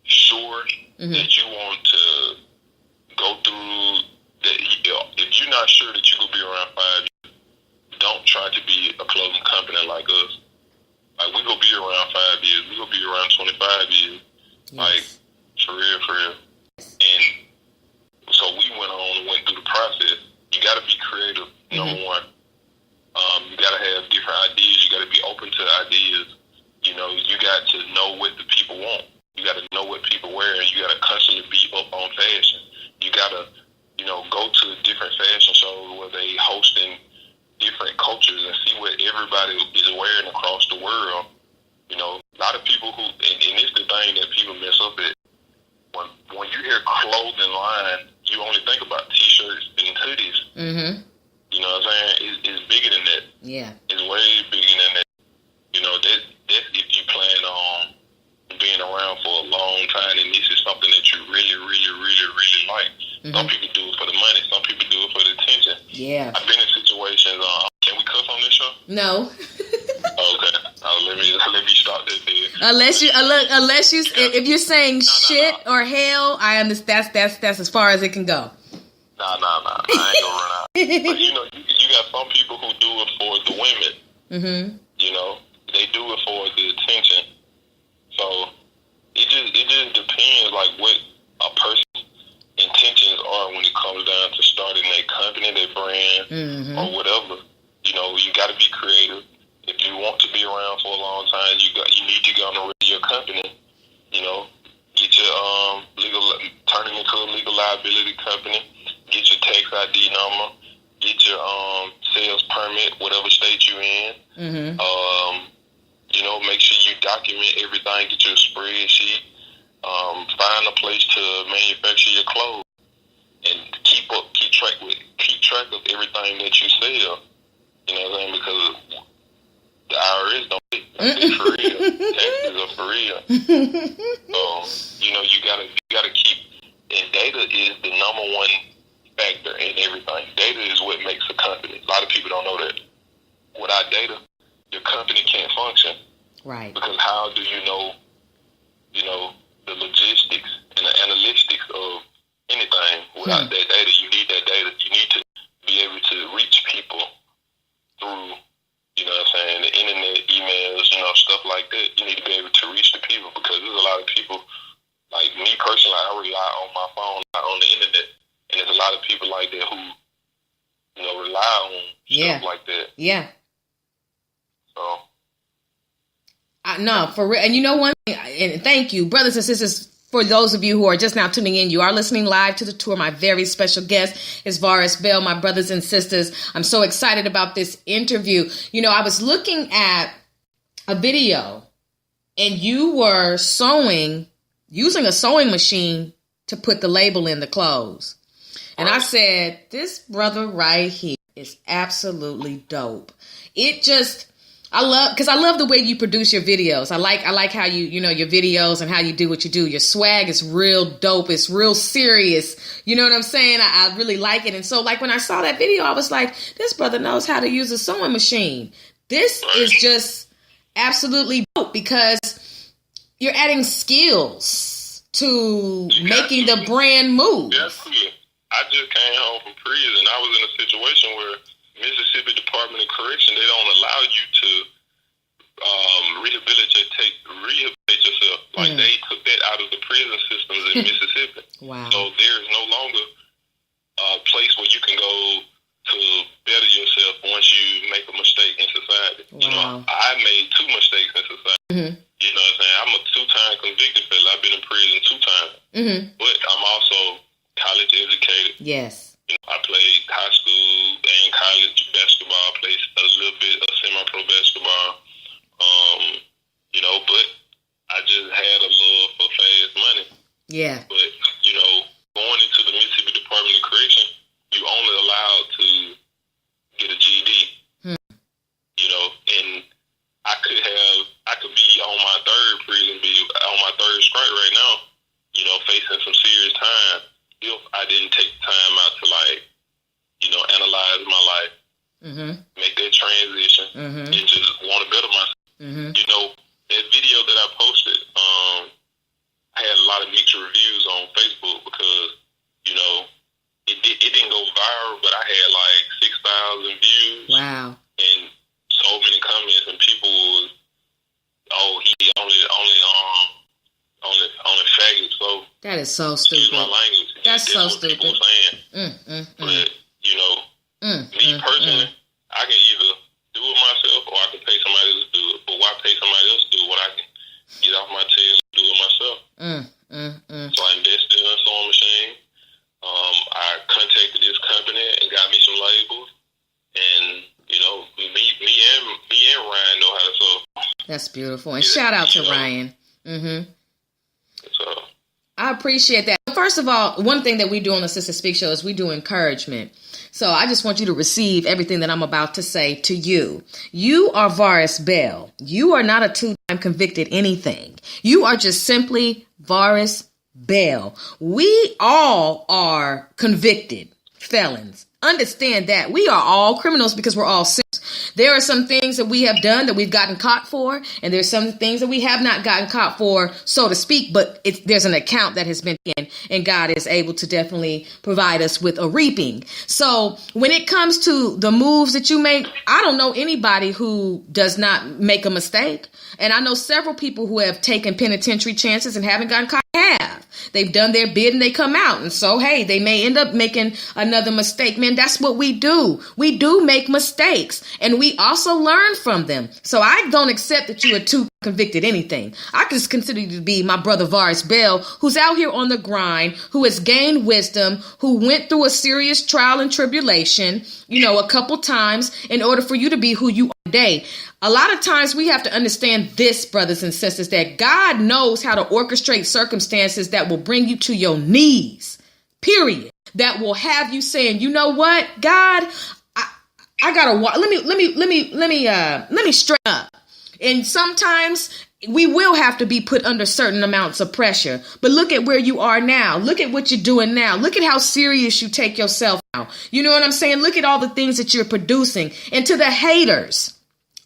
sure that you want to go through that, if you're not sure that you're going to be around 5 years, don't try to be a clothing company like us. Like, we're going to be around 5 years. We're going to be around 25 years. Yes. Like, for real. And so we went through the process. You got to be creative, number one. You got to have different ideas. You got to be open to ideas. You got to know what the people want. You got to know what people wear, and you got to constantly be up on fashion. You got to, go to different fashion shows where they hosting different cultures and see what everybody is wearing across the world. A lot of people who, and it's the thing that people mess up at. When you hear clothing line, you only think about t-shirts and hoodies. You know what I'm saying? It's bigger than that. Yeah. It's way bigger than that. That's if you plan on being around for a long time, and this is something that you really, really, really, really like. Some people do it for the money. Some people do it for the attention. Yeah. I've been in situations. Can we cuss on this show? No. Okay. Let me start this here. Unless you, if you're saying shit or hell, I understand. That's as far as it can go. Nah. I ain't gonna run out. But you got some people who do it for the women. They do it for the attention. So it just depends, like what a person's intentions are when it comes down to starting a company, their brand, or whatever. You got to be creative. If you want to be around for a long time, you need to go on your company. Get your turn it into a legal liability company. Get your tax ID number. Get your sales permit, whatever state you're in. Make sure you document everything. Get your spreadsheet. Find a place to manufacture your clothes, and keep track of everything that you sell. You know what I'm saying? Because the IRS don't pay. They're for real. Taxes are for real. So you gotta keep. And data is the number one factor in everything. Data is what makes a company. A lot of people don't know that. Without data, your company can't function. Right. Because how do you know the logistics and the analytics of anything without that data? You need that data. You need to be able to reach people through, the internet, emails, stuff like that. You need to be able to reach the people because there's a lot of people, like me personally, I rely on my phone, not on the internet. And there's a lot of people like that who, rely on stuff like that. Yeah. So. No, for real. And one thing, and thank you, brothers and sisters, For those of you who are just now tuning in, you are listening live to the tour. My very special guest is Varus Bell, my brothers and sisters. I'm so excited about this interview. You know, I was looking at a video and you were sewing, using a sewing machine to put the label in the clothes. And I said, this brother right here is absolutely dope. I love the way you produce your videos. I like how your videos and how you do what you do. Your swag is real dope. It's real serious. You know what I'm saying? I really like it. And so like when I saw that video, I was like, this brother knows how to use a sewing machine. This is just absolutely dope because you're adding skills to making the brand move. Definitely. I just came home from prison. I was in a situation where Mississippi Department of Correction, they don't allow you to rehabilitate yourself. Like they took that out of the prison systems in Mississippi. Wow. So there's no longer a place where you can go to better yourself once you make a mistake in society. Wow. You know, I made 2 mistakes in society. Mm-hmm. You know what I'm saying? I'm a 2-time convicted fella. I've been in prison 2 times. Mm-hmm. But I'm also college educated. Yes. You know, I played high school and college basketball. I played a little bit of semi-pro basketball. You know, but I just had a love for fast money. Yeah. But, you know, going into the Mississippi Department of Correction, you only allowed to get a GED. You know, and I could be on my 3rd prison, be on my 3rd strike right now, you know, facing some serious time if I didn't take the time out to, like, you know, analyze my life, make that transition, and just want to better myself. You know, that video that I posted, I had a lot of mixed reviews on Facebook because, you know, it didn't go viral, but I had like 6,000 views. Wow. And so many comments, and people was, he only faggot. So that is so excuse stupid. my language. That's so what stupid. people were saying. But you know, me personally, I can either do it myself or I can pay somebody else to do it. But why pay somebody else to do it when I can get off my tail and do it myself? So I invested in a sewing machine. I contacted this company and got me some labels. And you know, me and Ryan know how to sew. That's beautiful. And shout out to Ryan. So I appreciate that. First of all, one thing that we do on the Sister Speak Show is we do encouragement. So I just want you to receive everything that I'm about to say to you. You are Varus Bell. You are not a 2-time convicted anything. You are just simply Varus Bell. We all are convicted felons. Understand that we are all criminals because we're all sinners. There are some things that we have done that we've gotten caught for, and there's some things that we have not gotten caught for, so to speak, but there's an account that has been in, and God is able to definitely provide us with a reaping. So when it comes to the moves that you make, I don't know anybody who does not make a mistake. And I know several people who have taken penitentiary chances and haven't gotten caught. They've done their bid and they come out. And so, hey, they may end up making another mistake. Man, that's what we do. We do make mistakes and we also learn from them. So I don't accept that you are too convicted anything. I just consider you to be my brother Varus Bell, who's out here on the grind, who has gained wisdom, who went through a serious trial and tribulation, you know, a couple times in order for you to be who you are today. A lot of times we have to understand this, brothers and sisters, that God knows how to orchestrate circumstances that will bring you to your knees, period. That will have you saying, you know what, God, I gotta let me straighten up. And sometimes we will have to be put under certain amounts of pressure. But look at where you are now. Look at what you're doing now. Look at how serious you take yourself now. You know what I'm saying? Look at all the things that you're producing. And to the haters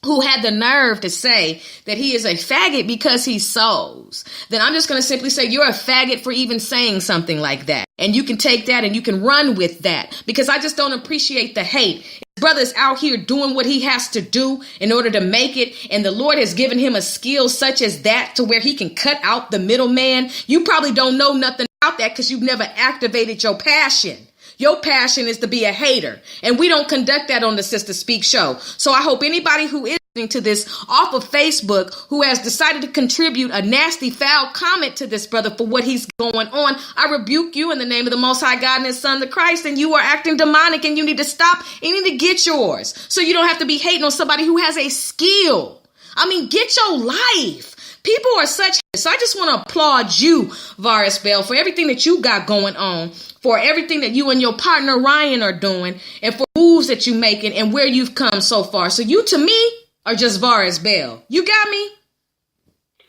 who had the nerve to say that he is a faggot because he sews, then I'm just going to simply say you're a faggot for even saying something like that. And you can take that and you can run with that, because I just don't appreciate the hate. His brother's out here doing what he has to do in order to make it. And the Lord has given him a skill such as that to where he can cut out the middleman. You probably don't know nothing about that because you've never activated your passion. Your passion is to be a hater, and we don't conduct that on the Sister Speak show. So I hope anybody who is to this off of Facebook who has decided to contribute a nasty, foul comment to this brother for what he's going on, I rebuke you in the name of the Most High God and His Son, the Christ, and you are acting demonic and you need to stop and you need to get yours so you don't have to be hating on somebody who has a skill. I mean, get your life. People are such. So I just want to applaud you, Varus Bell, for everything that you got going on, for everything that you and your partner Ryan are doing, and for moves that you're making and where you've come so far. So you, to me, are just Varus Bell. You got me?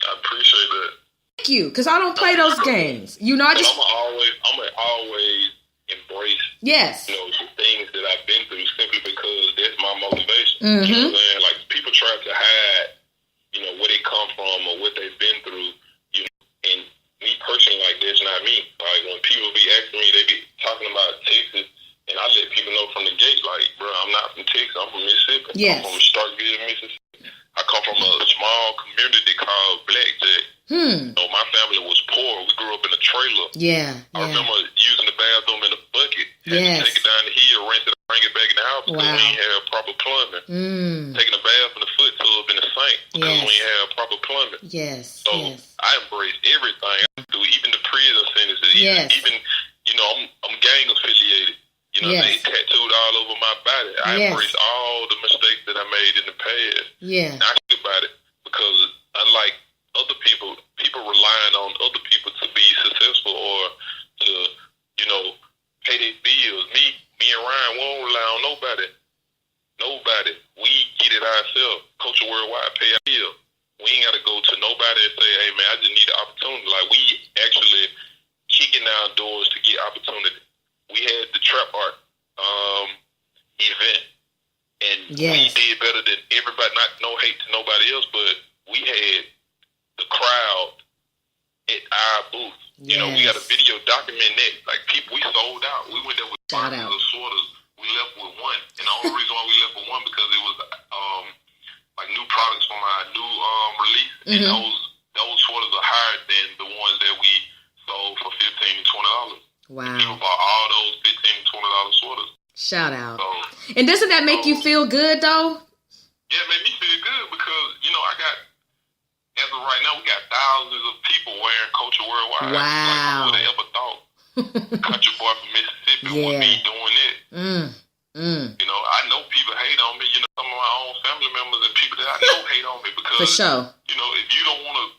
I appreciate that. Thank you, because I don't play those games. You know, I'm gonna always embrace yes, the things that I've been through simply because that's my motivation. Mm-hmm. You know what I'm saying? Like people try to hide, where they come from or what they've been through. And me personally, like that's not me. Like when people be asking me, they be talking about Texas, and I let people know from the gate, like, bro, I'm not from Texas. I'm from Mississippi. Yes. I'm from Starkville, Mississippi. I come from a small community called Blackjack. My family was poor. We grew up in a trailer. Yeah. I remember using the bathroom in a bucket. Had to take it down the hill, rinse it, bring it back in the house because we ain't have proper plumbing. Taking a bath in the foot tub in the sink because we ain't have proper plumbing. Yes. So I embrace everything I do, even the prison sentences. Even I'm gang affiliated. They tattooed all over my body. I embrace all the mistakes that I made in the past. Yeah. And I think about it because unlike other people relying on other people to be successful or to, pay their bills. Me and Ryan won't rely on nobody. Nobody. We get it ourselves. Culture Worldwide pay our bill. We ain't got to go to nobody and say, hey, man, I just need an opportunity. Like, we actually kicking down doors to get opportunity. We had the Trap Art event, and we did better than everybody. Not no hate to nobody else, but we had the crowd at our booth. We got a video documenting that. Like, people, we sold out. We went there with boxes of sorters. We left with one, and the only reason why we left with one because it was like new products from our new release, and those sorters are higher than the ones that we sold for $15 and $20. Wow! And people bought all those $15 and $20 sorters. Shout out! So, and doesn't that make you feel good though? Yeah, it made me feel good because I got. As of right now, we got thousands of people wearing Culture Worldwide. Wow! Like, who would have ever thought country boy from Mississippi would be doing it? I know people hate on me. Some of my own family members and people that I know hate on me because, for sure. If you don't want to,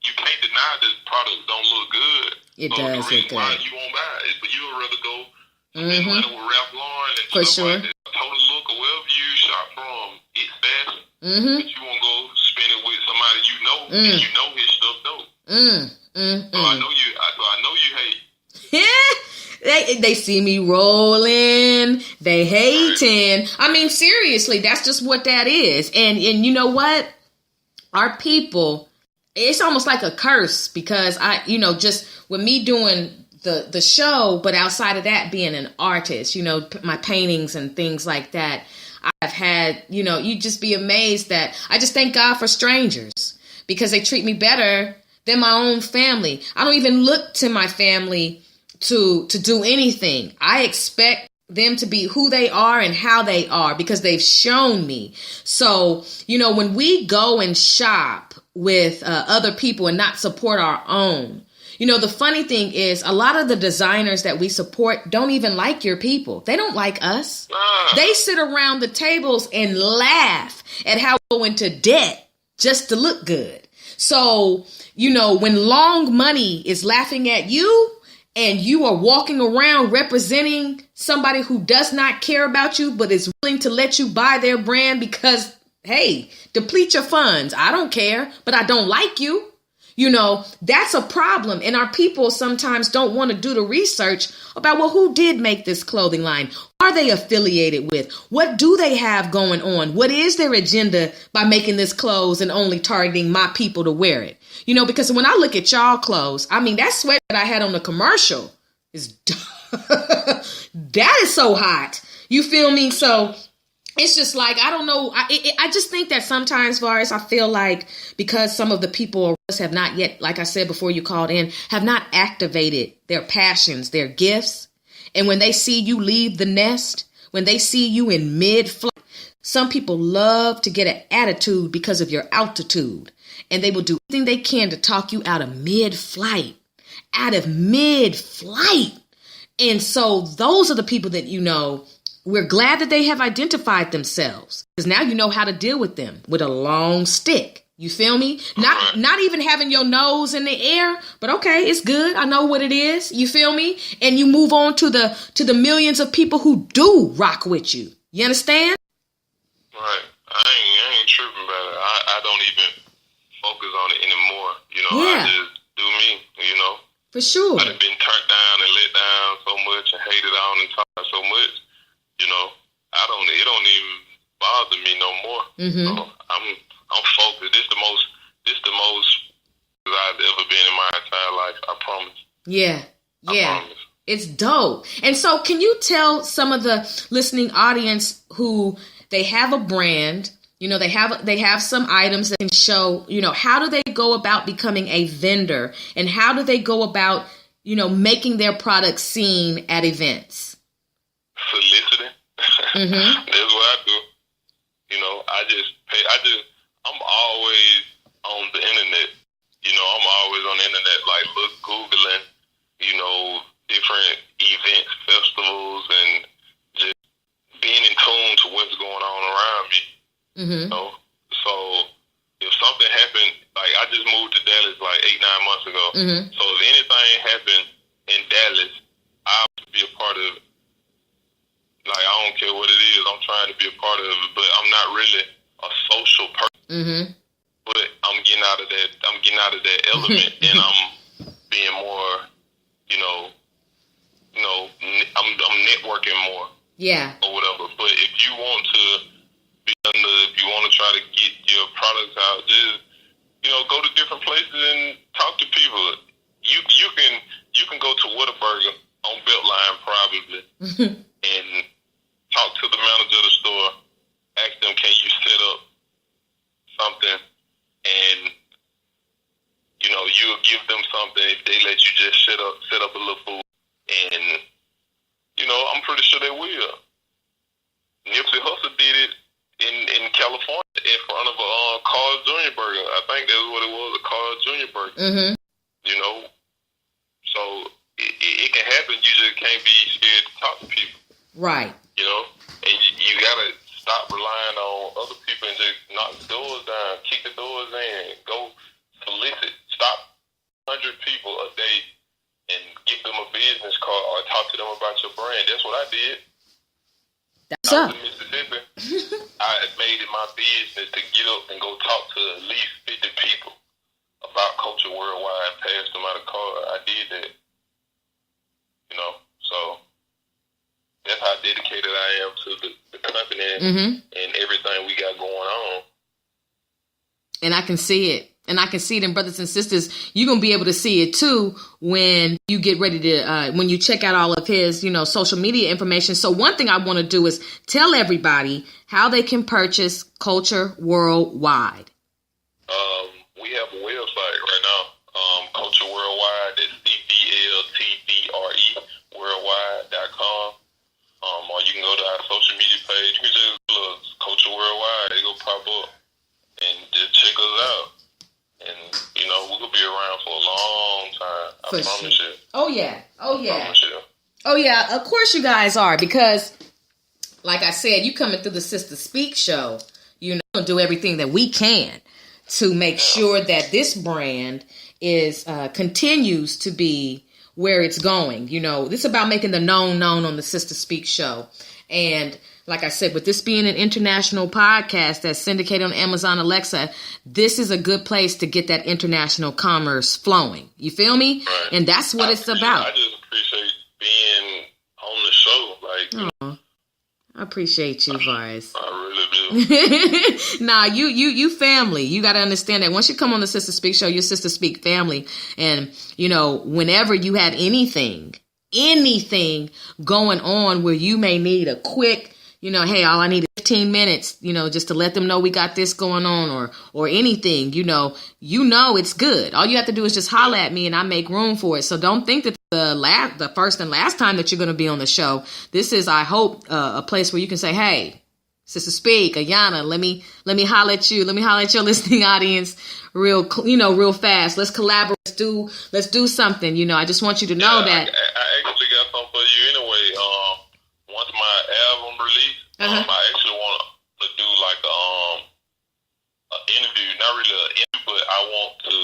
you can't deny that products don't look good. It does. The reason why you won't buy it, but you would rather go spend money with Ralph Lauren and for stuff sure. like that. Total Look or wherever you shop from, it's fast. But you won't go spend it with somebody you know and you know his stuff dope. So I know you hate. They see me rolling, they hating. I mean, seriously, that's just what that is. And you know what? Our people, it's almost like a curse because just with me doing the show, but outside of that, being an artist, my paintings and things like that, I've had, you just be amazed that I just thank God for strangers because they treat me better than my own family. I don't even look to my family to do anything. I expect them to be who they are and how they are because they've shown me. So, when we go and shop with other people and not support our own, the funny thing is a lot of the designers that we support don't even like your people. They don't like us. They sit around the tables and laugh at how we go into debt just to look good. So, when Long Money is laughing at you and you are walking around representing somebody who does not care about you, but is willing to let you buy their brand because, hey, deplete your funds. I don't care, but I don't like you. That's a problem. And our people sometimes don't want to do the research about, well, who did make this clothing line? Are they affiliated with? What do they have going on? What is their agenda by making this clothes and only targeting my people to wear it? Because when I look at y'all clothes, I mean, that sweat that I had on the commercial is that is so hot. You feel me? So it's just like, I don't know. I just think that sometimes, Varus, I feel like because some of the people have not yet, like I said before you called in, have not activated their passions, their gifts. And when they see you leave the nest, when they see you in mid-flight, Some people love to get an attitude because of your altitude, and they will do everything they can to talk you out of mid-flight. And so those are the people that, we're glad that they have identified themselves, because now you know how to deal with them with a long stick. You feel me? Not even having your nose in the air, but okay, it's good. I know what it is. You feel me? And you move on to the millions of people who do rock with you. You understand? Right. I ain't tripping about it. I don't even focus on it anymore. Yeah. I just do me, For sure. I've been turned down and let down so much and hated on and talked so much, it don't even bother me no more. Mm-hmm. So I'm focused. This the most I've ever been in my entire life. I promise. Yeah. I promise. It's dope. And so can you tell some of the listening audience who they have a brand, they have some items that can show, how do they go about becoming a vendor, and how do they go about, making their product seen at events? Soliciting. Mm-hmm. That's what I do. I'm always on the internet. I'm always on the internet, like Googling, different events, festivals, and just being in tune to what's going on around me. Mm-hmm. So if something happened, like I just moved to Dallas like 8-9 months ago. Mm-hmm. So if anything happened in Dallas, I have to be a part of it. Like, I don't care what it is. I'm trying to be a part of it, but I'm not really a social person. Mm-hmm. But I'm getting out of that element, and I'm being more, I'm networking more. Yeah. Or whatever. But if you want to if you want to try to get your products out, just, go to different places and talk to people. You can go to Whataburger on Beltline probably and talk to the manager of the store, ask them, can you set up something, and you'll give them something if they let you just set up a little food, and I'm pretty sure they will. Nipsey Hussle did it in California in front of a Carl Jr. burger. I think that's what it was, a Carl Jr. burger. Mm-hmm. So it can happen. You just can't be scared to talk to people. Right. And you gotta stop relying on other people and just knock the doors down, kick the doors in, go solicit. Stop 100 people a day and give them a business card or talk to them about your brand. That's what I did. That's up. In Mississippi, I made it my business to get up and go talk to at least 50 people about Culture Worldwide and pass them out a card. I did that. So that's how dedicated I am to the company and everything we got going on. And I can see it. And I can see it, and brothers and sisters, you're going to be able to see it too when you get ready to, when you check out all of his, social media information. So one thing I want to do is tell everybody how they can purchase Culture Worldwide. We have a website right now, Culture Worldwide, that's CVLTVRE, worldwide.com. Or you can go to our social media page. You can just look Culture Worldwide, they go pop up and just check us out. And, we're going to be around for a long time. I promise you. Oh, yeah. Oh, yeah. I promise you. Oh, yeah. Of course you guys are, because, like I said, you coming through the Sister Speak show, do everything that we can to make sure that this brand is continues to be where it's going. This is about making the known on the Sister Speak show. And like I said, with this being an international podcast that's syndicated on Amazon Alexa, this is a good place to get that international commerce flowing. You feel me? Right. And that's what it's about. I just appreciate being on the show. I appreciate you, Varus. I really do. Nah, you family. You got to understand that once you come on the Sister Speak show, your Sister Speak family. And, whenever you have anything going on where you may need a quick, hey, all I need is 15 minutes, just to let them know we got this going on, or anything, it's good. All you have to do is just holler at me and I make room for it. So don't think that the first and last time that you're going to be on the show. This is, I hope, a place where you can say, hey, Sister Speak, Ayana, let me holler at you. Let me holler at your listening audience real fast. Let's collaborate. Let's do something. I just want you to know that. I actually got something for you anyway. Once my album release, I actually want to do like an interview. Not really an interview, but I want to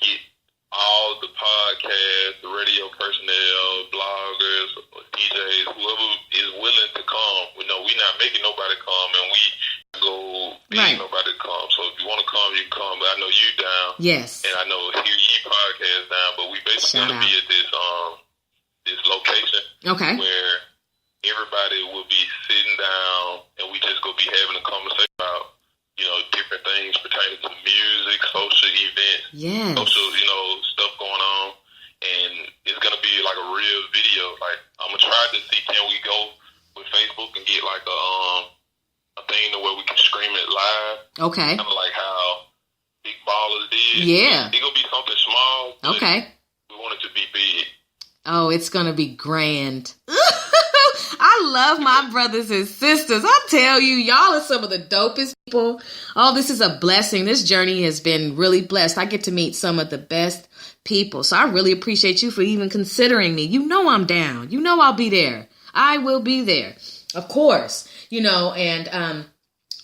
get all the podcasts, the radio personnel, bloggers, DJs, whoever is willing to come. We know we're not making nobody come, and we go begging nobody to come. So if you want to come, you can come. But I know you down. Yes. And I know Hear Ye podcast down. But we basically going to be at this location. Okay. Where everybody will be sitting down, and we just going to be having a conversation about different things pertaining to music, social events, social, stuff going on. And it's going to be like a real video. Like, I'm going to try to see, can we go with Facebook and get like a thing to where we can stream it live. Okay. Kind of like how Big Ballers did. Yeah. It's going to be something small. Okay. We want it to be big. Oh, it's going to be grand. I love my brothers and sisters. I tell you, y'all are some of the dopest people. Oh, this is a blessing. This journey has been really blessed. I get to meet some of the best people. So I really appreciate you for even considering me. I'm down. I'll be there. I will be there. Of course, and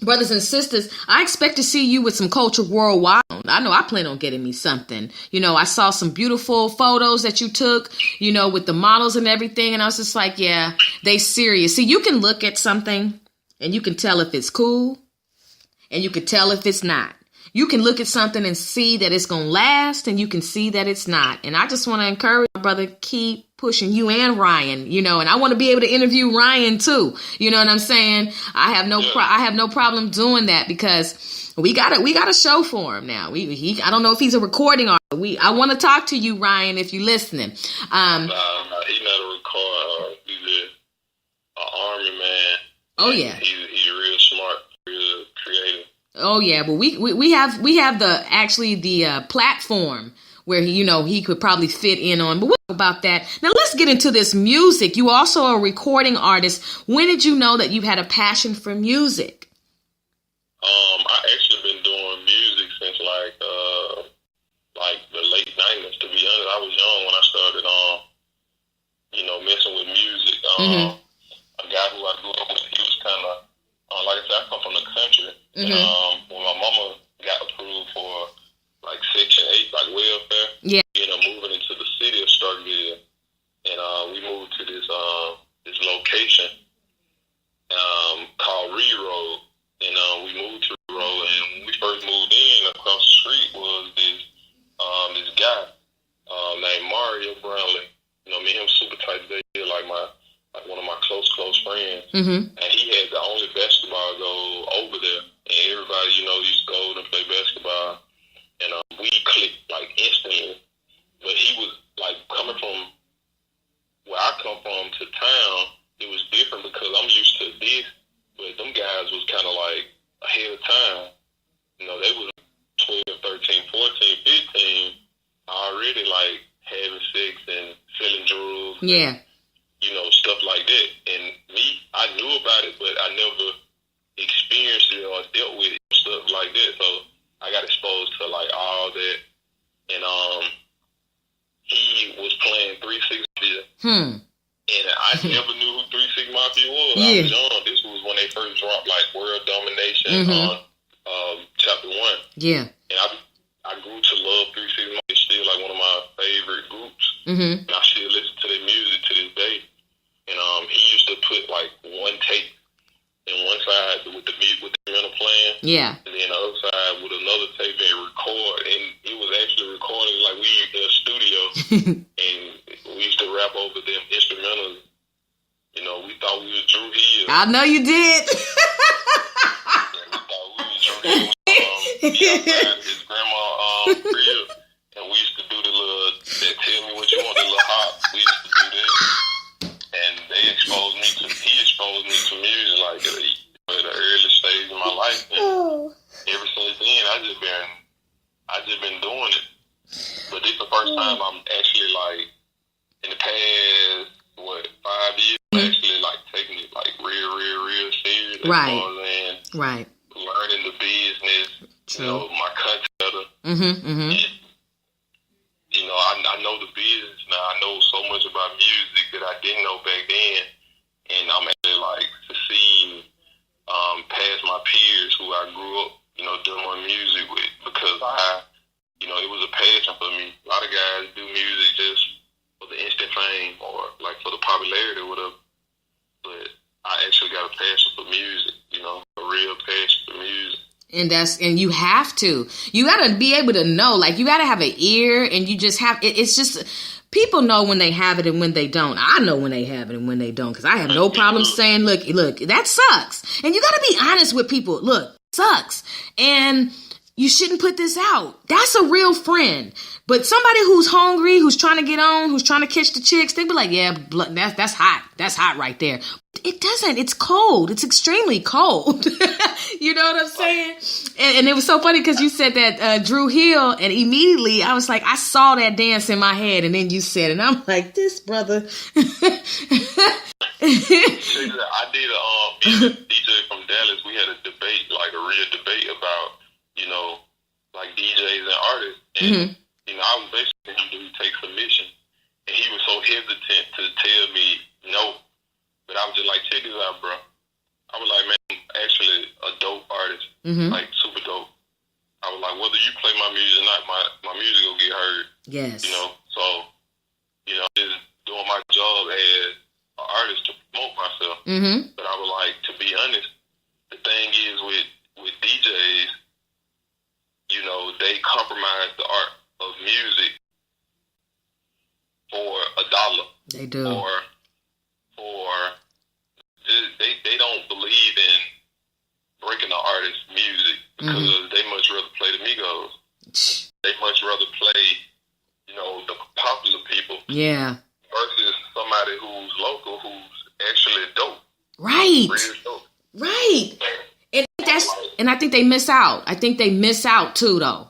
brothers and sisters, I expect to see you with some Culture Worldwide. I know I plan on getting me something. I saw some beautiful photos that you took, with the models and everything. And I was just like, yeah, they serious. See, you can look at something and you can tell if it's cool and you can tell if it's not. You can look at something and see that it's going to last, and you can see that it's not. And I just want to encourage my brother, keep pushing, you and Ryan, and I want to be able to interview Ryan too. You know what I'm saying? I have no problem doing that, because we got a show for him now. I don't know if he's a recording artist. I want to talk to you, Ryan, if you're listening. He's not a recorder. He's an army man. Oh yeah. He's real smart, real creative. Oh yeah, but we have the platform where he could probably fit in on. But we'll talk about that. Now let's get into this music. You also are a recording artist. When did you know that you had a passion for music? I actually been doing music since like the late 90s. To be honest, I was young when I started messing with music. A guy who I grew up with, he was kind of like I said, I come from the country. And, when my mama got approved for like Section 8, like welfare, moving into the city of Starkville, and we moved to this location called Reed Road, and we moved to Reed Road, and when we first moved in, across the street was this guy named Mario Brownlee. Me and him super tight today, like one of my close friends, and he had the only basketball goal over there. And everybody, used to go and play basketball. And we clicked, like, instantly. But he was, like, coming from where I come from to town, it was different because I'm used to this. But them guys was kind of, like, ahead of time. They was 12, 13, 14, 15, already, like, having sex and selling drugs. Yeah. And, stuff like that. And me, I knew about it, but I never experienced it or dealt with it, stuff like that. So I got exposed to like all that, and he was playing 3 6 Mafia, and I never knew who 3 6 Mafia was. I was young. This was when they first dropped like World Domination on Chapter 1. Yeah, and I grew to love 3 6 Mafia. It's still like one of my favorite groups, and I still listen to their music to this day. And he used to put like one tape in one side with the instrumental playing, and then the other side with another tape and record. And it was actually recording like we in a studio, and we used to rap over them instrumentals. We thought we was Drew Hill. I know you did. We thought we was Drew Hill. His grandma crib, and we used to do the little that tell me what you want, the little hop. We used to do that. And he exposed me to music like at an early stage in my life. And ever since then, I just been doing it. But this is the first time I'm actually like in the past 5 years, I'm actually like taking it like real serious. Right. As far as right. learning the business. True. You know, my cutter. Mm-hmm. You know, I know the business now. I know so much about music that I didn't know back then, and I'm actually like succeeding past my peers who I grew up, you know, doing my music with, because you know, it was a passion for me. A lot of guys do music just for the instant fame or like for the popularity or whatever, but I actually got a passion for music. You know, a real passion for music. And you have to. You got to be able to know, like, you got to have an ear, and you just have, it's just, people know when they have it and when they don't. I know when they have it and when they don't, because I have no problem saying, look, that sucks. And you got to be honest with people. Look, sucks. And you shouldn't put this out. That's a real friend. But somebody who's hungry, who's trying to get on, who's trying to catch the chicks, they be like, yeah, that's hot. That's hot right there. It doesn't. It's cold. It's extremely cold. You know what I'm saying? And it was so funny because you said that Drew Hill, and immediately I was like, I saw that dance in my head, and then you said it, and I'm like, this brother. I did a DJ from Dallas. We had a debate, like a real debate about, you know, like DJs and artists. And, you know, I was basically him, do he take submission? And he was so hesitant to tell me no. But I was just like, check this out, bro. I was like, man, I'm actually a dope artist, like super dope. I was like, whether you play my music or not, my music will get heard. Yes. You know, so, you know, just doing my job as an artist to promote myself. But I was like, to be honest, the thing is with DJs, you know, they compromise the art of music for $1. They do. Or they don't believe in breaking the artist's music because they much rather play the Migos. They much rather play, you know, the popular people. Yeah. Versus somebody who's local, who's actually dope. Right. Real dope. Right. And I think they miss out. I think they miss out too, though.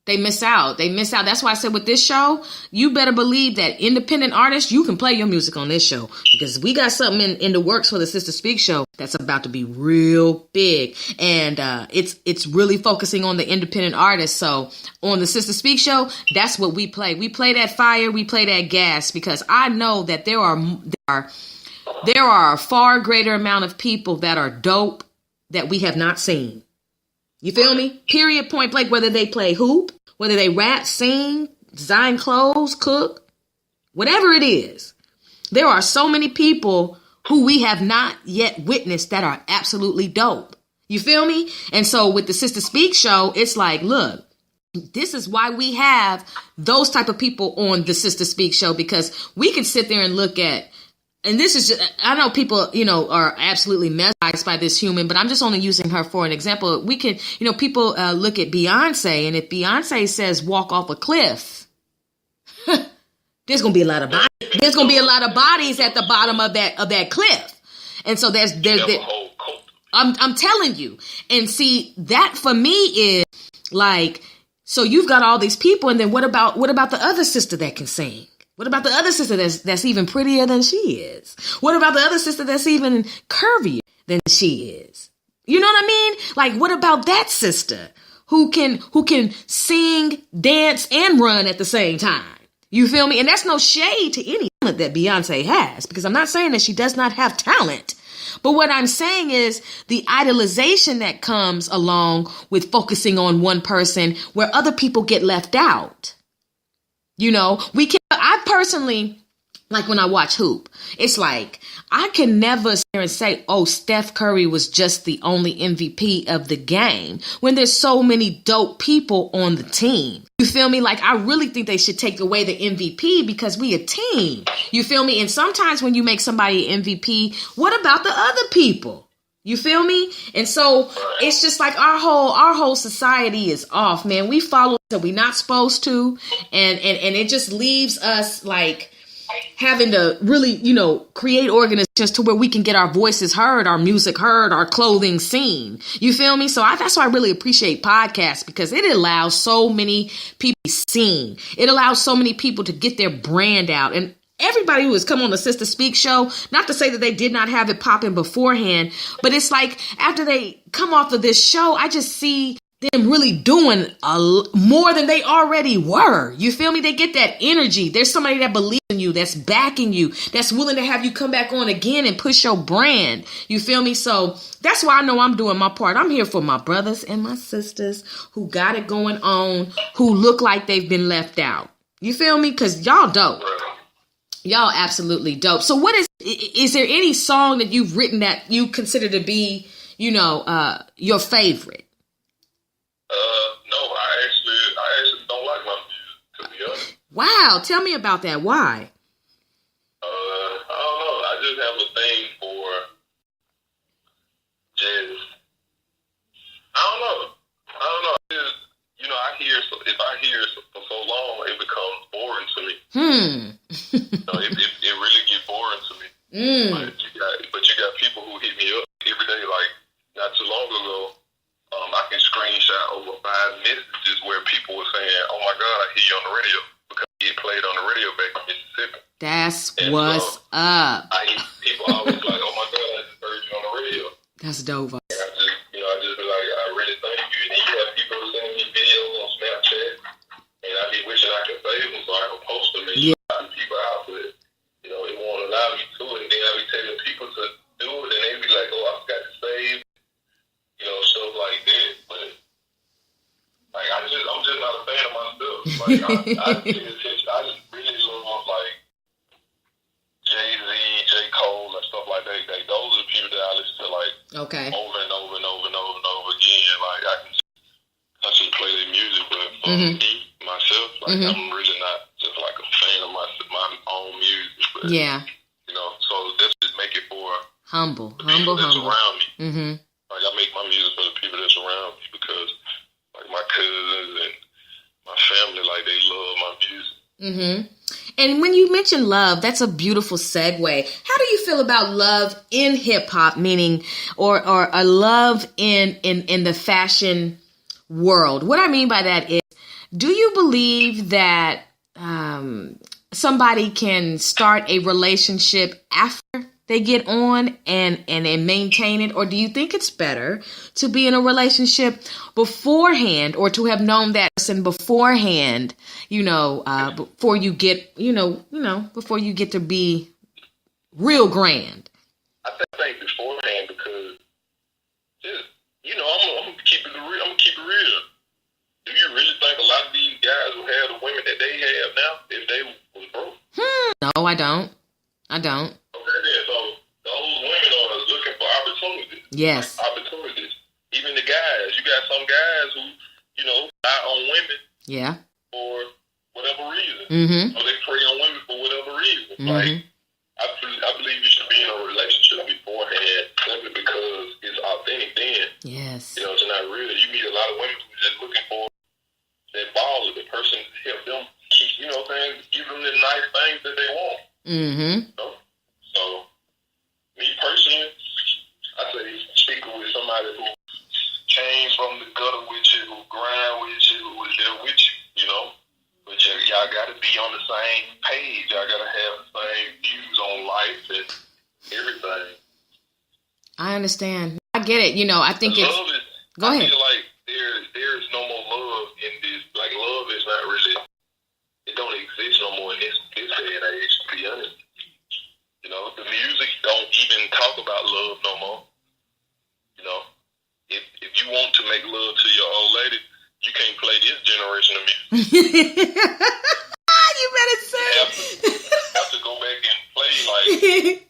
They miss out. That's why I said with this show, you better believe that independent artists, you can play your music on this show, because we got something in the works for the Sister Speak show that's about to be real big. And it's really focusing on the independent artists. So on the Sister Speak show, that's what we play. We play that fire. We play that gas, because I know that there are a far greater amount of people that are dope that we have not seen. You feel me? Period, point blank, whether they play hoop, whether they rap, sing, design clothes, cook, whatever it is. There are so many people who we have not yet witnessed that are absolutely dope. You feel me? And so with the Sister Speak show, it's like, look, this is why we have those type of people on the Sister Speak show, because we can sit there and look at, and this is just, I know people, you know, are absolutely mesmerized by this human, but I'm just only using her for an example. We can, you know, people look at Beyonce, and if Beyonce says walk off a cliff, there's going to be a lot of bodies. There's going to be a lot of bodies at the bottom of that cliff. And so there's I'm telling you. And see, that for me is like, so you've got all these people, and then what about the other sister that can sing? What about the other sister that's even prettier than she is? What about the other sister that's even curvier than she is? You know what I mean? Like, what about that sister who can sing, dance, and run at the same time? You feel me? And that's no shade to any talent that Beyonce has, because I'm not saying that she does not have talent. But what I'm saying is the idolization that comes along with focusing on one person where other people get left out. You know, I personally, like when I watch hoop, it's like, I can never sit there and say, oh, Steph Curry was just the only MVP of the game, when there's so many dope people on the team. You feel me? Like, I really think they should take away the MVP, because we a team. You feel me? And sometimes when you make somebody an MVP, what about the other people? You feel me? And so it's just like our whole society is off, man. We follow that we're not supposed to. And it just leaves us like having to really, you know, create organizations to where we can get our voices heard, our music heard, our clothing seen. You feel me? So that's why I really appreciate podcasts, because it allows so many people to be seen. It allows so many people to get their brand out. And everybody who has come on the Sister Speak show, not to say that they did not have it popping beforehand, but it's like after they come off of this show, I just see them really doing more than they already were. You feel me? They get that energy. There's somebody that believes in you, that's backing you, that's willing to have you come back on again and push your brand. You feel me? So that's why I know I'm doing my part. I'm here for my brothers and my sisters who got it going on, who look like they've been left out. You feel me? Because y'all dope. Y'all absolutely dope. So what is there any song that you've written that you consider to be, your favorite? No, I actually don't like my music, to be honest. Wow, tell me about that. Why? I don't know. I just have a thing for just, I don't know. If I hear for so long, it becomes boring to me. It really gets boring to me. But you got people who hit me up every day, like not too long ago. I can screenshot over 5 messages where people were saying, "Oh my God, I hear you on the radio," because it played on the radio back in Mississippi. That's what's up. People always like, "Oh my God, I just heard you on the radio." That's dope. And I just be like, "I really thank you." And then you have people sending me videos on Snapchat, and I be wishing I could save them so I can post them and shout people out, but it won't allow me to. And then I be telling people to do it, and they be like, "Oh, I forgot to save." Stuff like that, but I'm just not a fan of myself. Like I just really love like Jay-Z, J. Cole, and stuff like that. Those are the people that I listen to like over and over and over and over and over again. Like I just play their music, but for me myself, like I'm really not just like a fan of my own music. But, so let's just make it for humble around me. Like I make my music for the people that's around me because, like my cousins and my family, like they love my music. And when you mention love, that's a beautiful segue. How do you feel about love in hip hop, meaning, or a love in the fashion world? What I mean by that is, do you believe that somebody can start a relationship after they get on and maintain it? Or do you think it's better to be in a relationship beforehand, or to have known that person beforehand, before you get, before you get to be real grand? I think beforehand, because just, I'm gonna keep it real. I'm gonna keep it real. Do you really think a lot of these guys will have the women that they have now if they was broke? No, I don't. Okay, then, so those women are looking for opportunities. Yes. Like opportunities. Even the guys. You got some guys who, lie on women. Yeah. For whatever reason. Or they prey on women for whatever reason. Like, I believe you should be in a relationship beforehand simply because it's authentic then. Yes. It's not real. You meet a lot of women who are just looking for that baller, the person to help them keep, give them the nice things that they want. So, me personally, I say stick with somebody who came from the gutter with you, who grind with you, who was there with you, But y'all got to be on the same page. Y'all got to have the same views on life and everything. I understand. I get it. I think it's... Go ahead. I feel like there's no more love in this. Like, love is not really... It don't exist no more in this day and age, to be honest. The music don't even talk about love no more. If you want to make love to your old lady, you can't play this generation of music. You better say have to go back and play like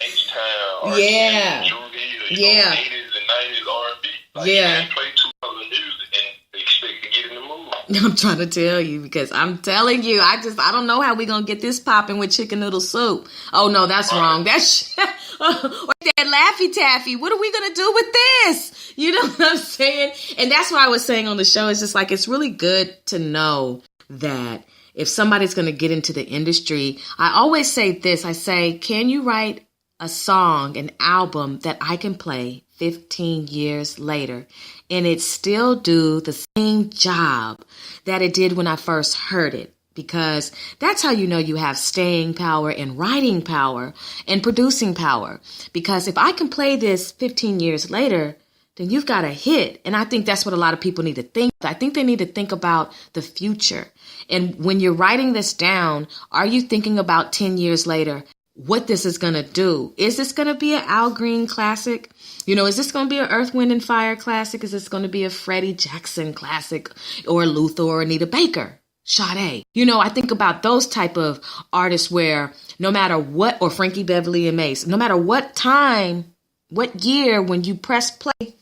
H-Town or Drew Hill, 80s and 90s R&B. Like, you can't play 2000 music and expect to get in the mood. I'm trying to tell you, because I'm telling you, I don't know how we gonna get this popping with chicken noodle soup. Oh no, that's wrong. That's or that Laffy Taffy. What are we gonna do with this? You know what I'm saying? And that's why I was saying on the show, it's just like, it's really good to know that if somebody's gonna get into the industry, I always say this. I say, can you write a song, an album that I can play 15 years later and it still do the same job that it did when I first heard it? because that's how you know you have staying power and writing power and producing power. Because if I can play this 15 years later, then you've got a hit. And I think that's what a lot of people need to think. I think they need to think about the future. And when you're writing this down, are you thinking about 10 years later what this is going to do? Is this going to be an Al Green classic? Is this going to be an Earth, Wind and Fire classic? Is this going to be a Freddie Jackson classic, or Luther or Anita Baker? Sade. I think about those type of artists where no matter what, or Frankie Beverly and Mace, no matter what time, what year, when you press play,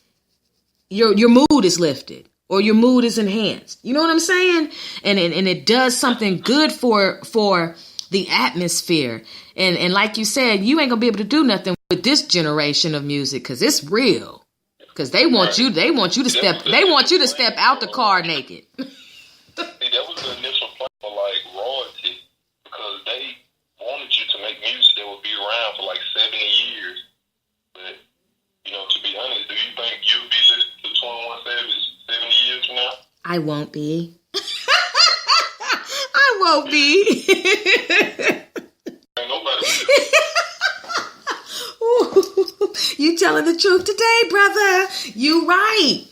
your mood is lifted or your mood is enhanced. You know what I'm saying? And it does something good for the atmosphere. And like you said, you ain't gonna be able to do nothing with this generation of music because it's real. Because they want you to step out the car naked. See, that was the initial plan for like royalty, because they wanted you to make music that would be around for like 70 years. But to be honest, do you think you'll be listening to 21 Savage 70 years from now? I won't be. I won't be. Ain't nobody. Ooh, you telling the truth today, brother. You right.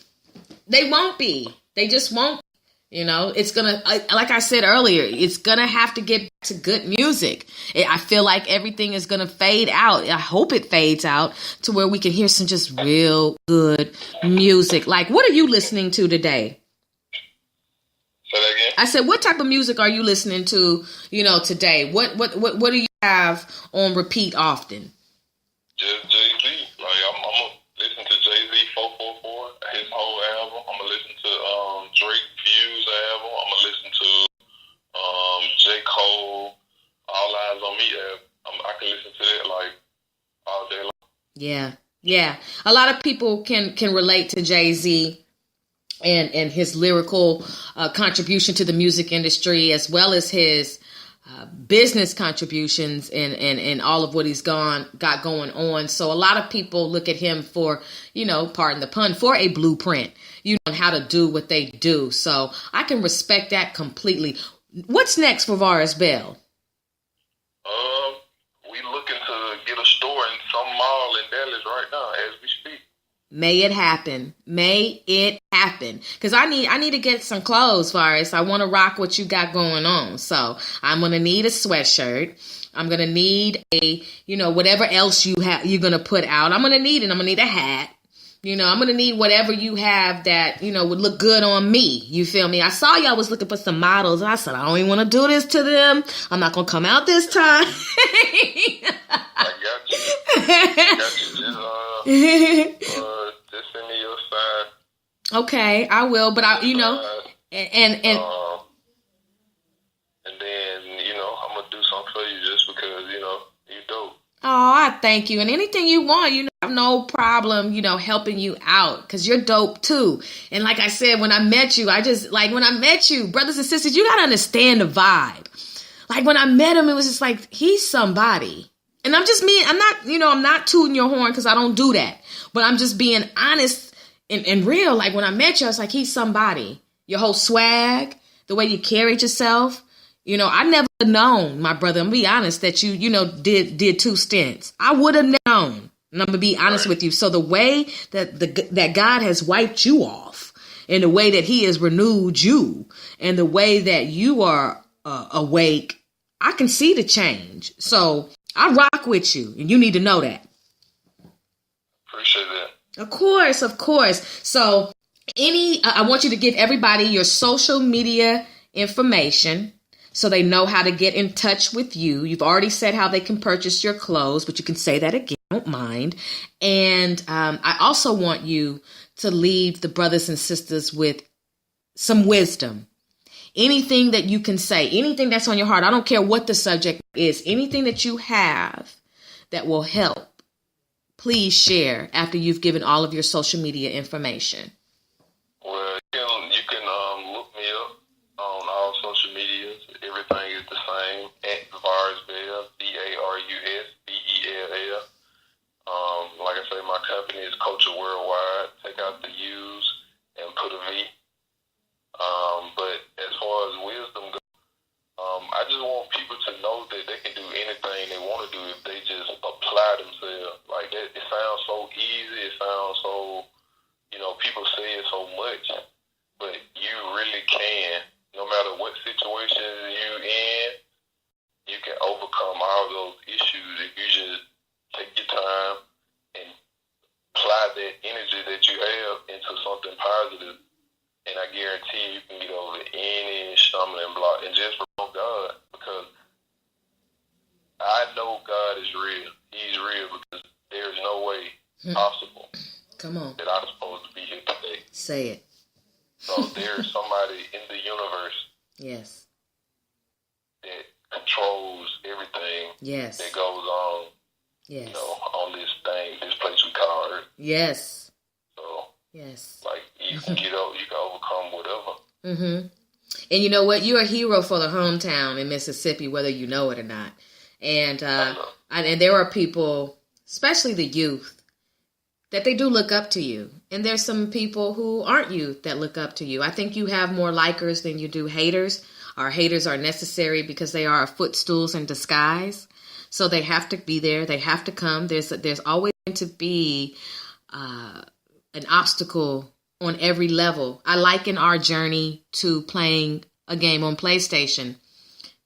They won't be. They just won't. It's gonna, like I said earlier, it's gonna have to get back to good music. I feel like everything is gonna fade out. I hope it fades out to where we can hear some just real good music. Like, what are you listening to today? Say that again? I said, what type of music are you listening to, today? What do you have on repeat often? Just Jay-Z. Like, I'm gonna listen to Jay-Z 444, his whole album. I'm gonna listen to Drake Fuse album. I'm gonna listen to J. Cole, All Eyes on Me album. I can listen to that like all day long. Yeah. A lot of people can relate to Jay-Z and his lyrical contribution to the music industry, as well as his business contributions and all of what he's got going on. So a lot of people look at him for, pardon the pun, for a blueprint, on how to do what they do. So I can respect that completely. What's next for Varus Bell? We looking to get a store in some mall in Dallas right now as we speak. May it happen. May it happen. Because I need to get some clothes, Varus. I want to rock what you got going on. So I'm going to need a sweatshirt. I'm going to need a, whatever else you're going to put out. I'm going to need it. I'm going to need a hat. I'm going to need whatever you have that, would look good on me. You feel me? I saw y'all was looking for some models. And I said, I don't even want to do this to them. I'm not going to come out this time. I got you. Just send me your side. Okay, I will. But and and then I'm gonna do something for you just because you dope. Oh, I thank you. And anything you want, I have no problem, helping you out, because you're dope too. And like I said, when I met you, brothers and sisters, you gotta understand the vibe. Like when I met him, it was just like, he's somebody. And I'm just I'm not tooting your horn because I don't do that. But I'm just being honest and real. Like when I met you, I was like, he's somebody. Your whole swag, the way you carried yourself. I never known, my brother, I'm gonna be honest, that you did 2 stints. I would have known. And I'm gonna be honest with you. So the way that God has wiped you off, and the way that he has renewed you, and the way that you are awake, I can see the change. So I rock with you, and you need to know that. Appreciate that. Of course. So I want you to give everybody your social media information so they know how to get in touch with you. You've already said how they can purchase your clothes, but you can say that again. I don't mind. And I also want you to leave the brothers and sisters with some wisdom. Anything that you can say, anything that's on your heart. I don't care what the subject is. Anything that you have that will help, please share after you've given all of your social media information. Well, you can look me up on all social medias. Everything is the same. At Varus Bell, VarusBell. Like I say, my company is Culture Worldwide. Take out the U's and put a V. But as far as wisdom goes, it sounds so easy. It sounds so, people say it so much, but you really can. No matter what situation you're in, you can overcome all those issues if you just take your time and apply that energy that you have into something positive. And I guarantee you can get over any stumbling block. And just remember God, because I know God is real. He's real, because there is no way possible Come on. that I'm supposed to be here today. Say it. So there is somebody in the universe Yes. that controls everything Yes. that goes on, Yes. on this thing, this place we call Earth. Yes. So, Yes. like, you can get over, you can overcome whatever. Mm-hmm. And you know what? You're a hero for the hometown in Mississippi, whether you know it or not. And and there are people, especially the youth, that they do look up to you. And there's some people who aren't youth that look up to you. I think you have more likers than you do haters. Our haters are necessary because they are footstools in disguise. So they have to be there. They have to come. There's always going to be an obstacle on every level. I liken our journey to playing a game on PlayStation.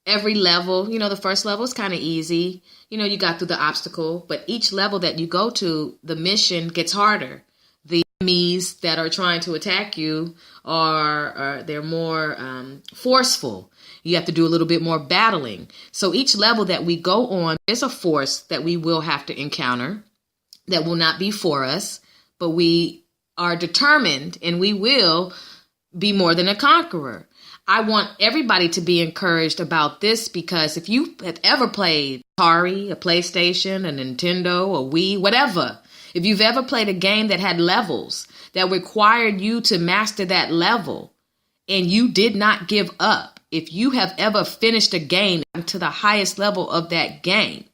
Every level, the first level is kind of easy. You got through the obstacle, but each level that you go to, the mission gets harder. The enemies that are trying to attack you they're more forceful. You have to do a little bit more battling. So each level that we go on, there's a force that we will have to encounter that will not be for us, but we are determined and we will be more than a conqueror. I want everybody to be encouraged about this, because if you have ever played Atari, a PlayStation, a Nintendo, a Wii, whatever, if you've ever played a game that had levels that required you to master that level and you did not give up, if you have ever finished a game to the highest level of that game,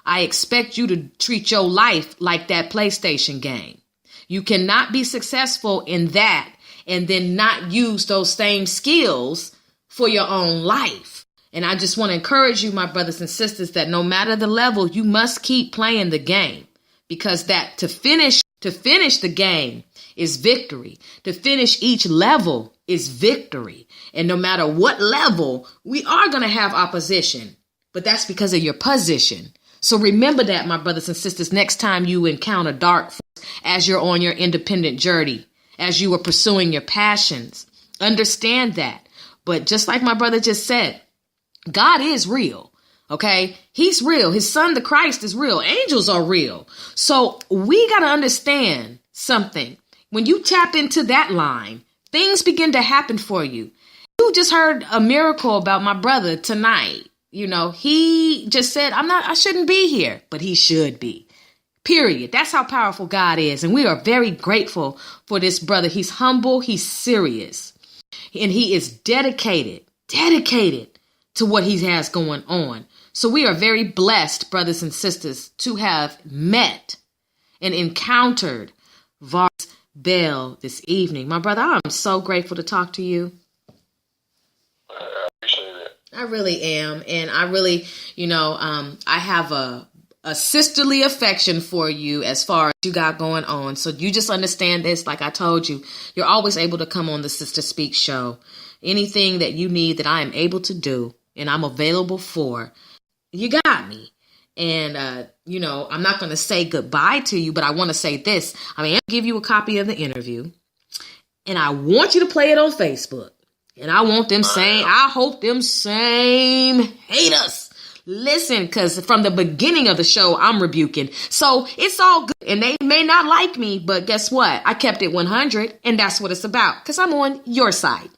I expect you to treat your life like that PlayStation game. You cannot be successful in that and then not use those same skills for your own life. And I just want to encourage you, my brothers and sisters, that no matter the level, you must keep playing the game, because that to finish the game is victory. To finish each level is victory. And no matter what level, we are going to have opposition, but that's because of your position. So remember that, my brothers and sisters, next time you encounter dark force as you're on your independent journey, as you are pursuing your passions. Understand that. But just like my brother just said, God is real. Okay? He's real. His son, the Christ, is real. Angels are real. So we got to understand something. When you tap into that line, things begin to happen for you. You just heard a miracle about my brother tonight. He just said, I shouldn't be here, but he should be. Period. That's how powerful God is. And we are very grateful for this brother. He's humble. He's serious. And he is dedicated to what he has going on. So we are very blessed, brothers and sisters, to have met and encountered Varus Bell this evening. My brother, I'm so grateful to talk to you. I appreciate it. I really am. And I really, I have a sisterly affection for you as far as you got going on. So you just understand this. Like I told you, you're always able to come on the Sister Speak show. Anything that you need that I am able to do and I'm available for, you got me. And, I'm not going to say goodbye to you, but I want to say this. I'll give you a copy of the interview, and I want you to play it on Facebook. And I hope them same haters listen, because from the beginning of the show, I'm rebuking. So it's all good. And they may not like me, but guess what? I kept it 100, and that's what it's about, because I'm on your side.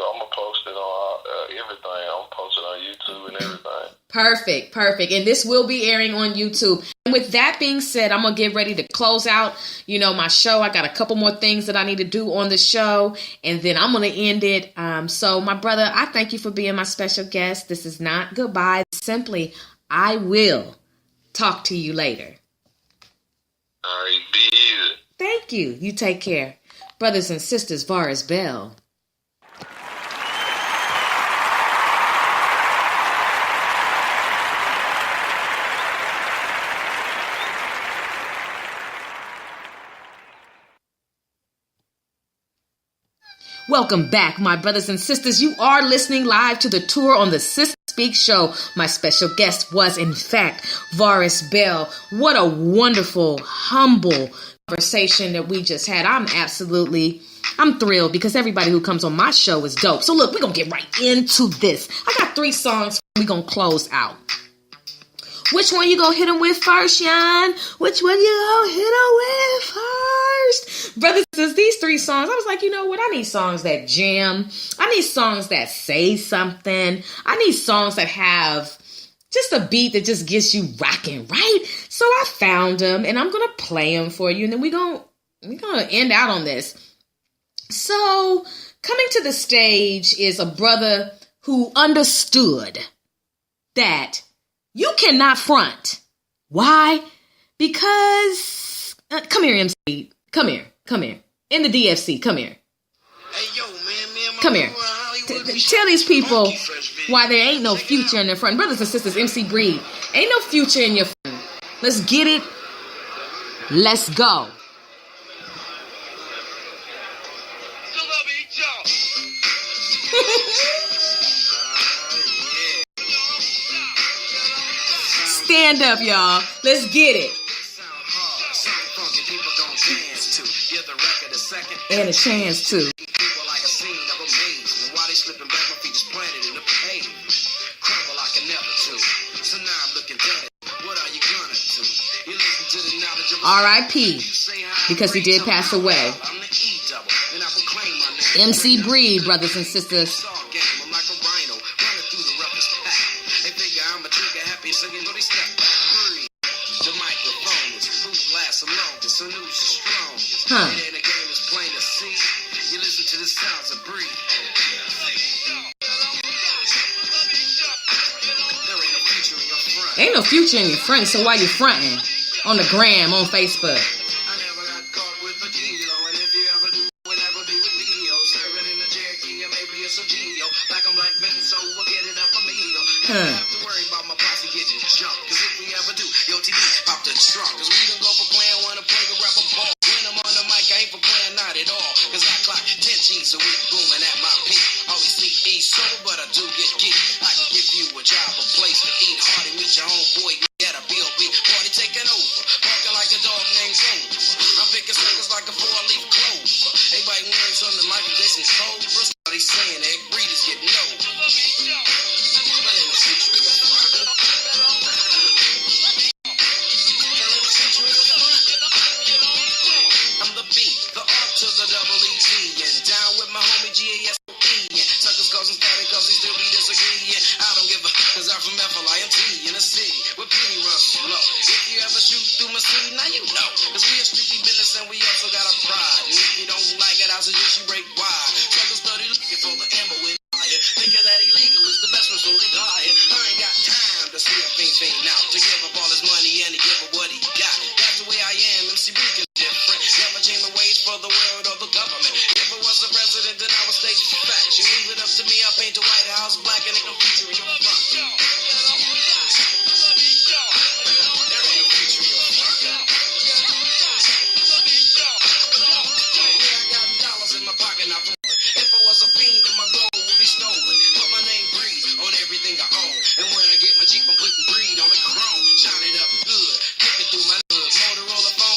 I'm gonna post it on everything. I'm gonna post it on YouTube and everything. Perfect. And this will be airing on YouTube. And with that being said, I'm gonna get ready to close out, my show. I got a couple more things that I need to do on the show, and then I'm gonna end it. So my brother, I thank you for being my special guest. This is not goodbye. Simply, I will talk to you later. All right, be easy. Thank you. You take care. Brothers and sisters, Varus Bell. Welcome back, my brothers and sisters. You are listening live to the tour on the Sister Speak Show. My special guest was, in fact, Varus Bell. What a wonderful, humble conversation that we just had. I'm thrilled because everybody who comes on my show is dope. So look, we're going to get right into this. I got 3 songs we're going to close out. Which one you gonna hit him with first, Yan? Which one you gonna hit him with first? Brothers and sisters, these 3 songs, I was like, you know what? I need songs that jam. I need songs that say something. I need songs that have just a beat that just gets you rocking, right? So I found them, and I'm gonna play them for you, and then we're gonna end out on this. So, coming to the stage is a brother who understood that you cannot front. Why? Because, come here, MC. Come here. In the DFC, come here. Hey, yo, man, come here. Tell these people why there ain't no future in their front. Brothers and sisters, MC Breed, ain't no future in your front. Let's get it. Let's go. Stand up, y'all. Let's get it. And a chance to. R.I.P. because he did pass away. MC Breed, brothers and sisters. Ain't no future in your front, so why you fronting on the gram, on Facebook?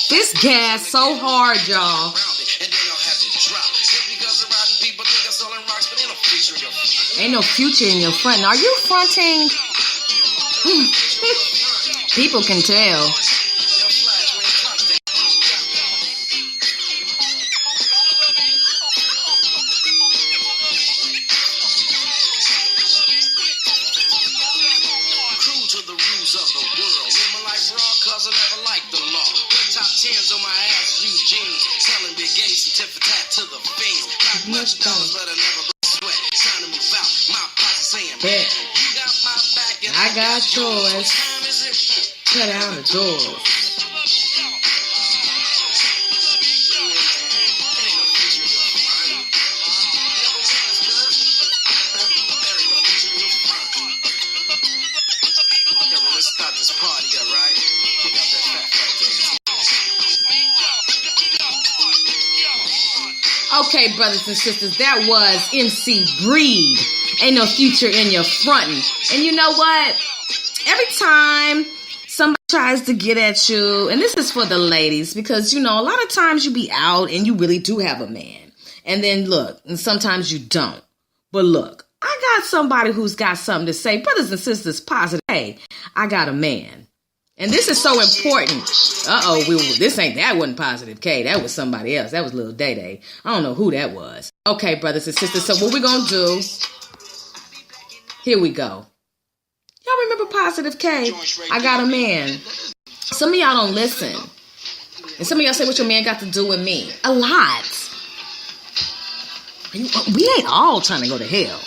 This gas so hard, y'all. Ain't no future in your front. Are you fronting? People can tell. I got yours. Shut down the doors. Okay, brothers and sisters, that was MC Breed. Ain't no future in your frontin'. And you know what? Every time somebody tries to get at you, and this is for the ladies, because, you know, a lot of times you be out and you really do have a man. And then look, and sometimes you don't. But look, I got somebody who's got something to say. Brothers and sisters, positive. Hey, I got a man. And this is so important. That wasn't Positive K. That was somebody else. That was Lil Day Day. I don't know who that was. Okay, brothers and sisters. So what we're going to do, here we go. Y'all remember Positive K? I got a man. Some of y'all don't listen. And some of y'all say, what your man got to do with me? A lot. We ain't all trying to go to hell.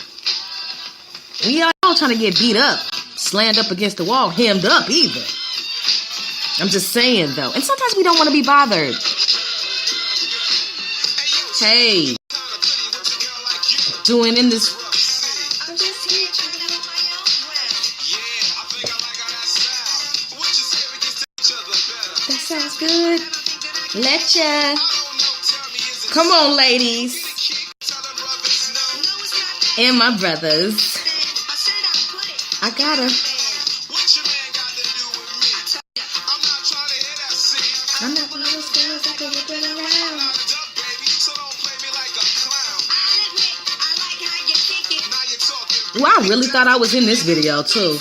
We are all trying to get beat up, slammed up against the wall, hemmed up either. I'm just saying, though. And sometimes we don't want to be bothered. Hey. Doing in this. That sounds good. Letcha. Come on, ladies. And my brothers. I gotta. I'm not one of those girls that can whip it around. Ooh, I really thought I was in this video too.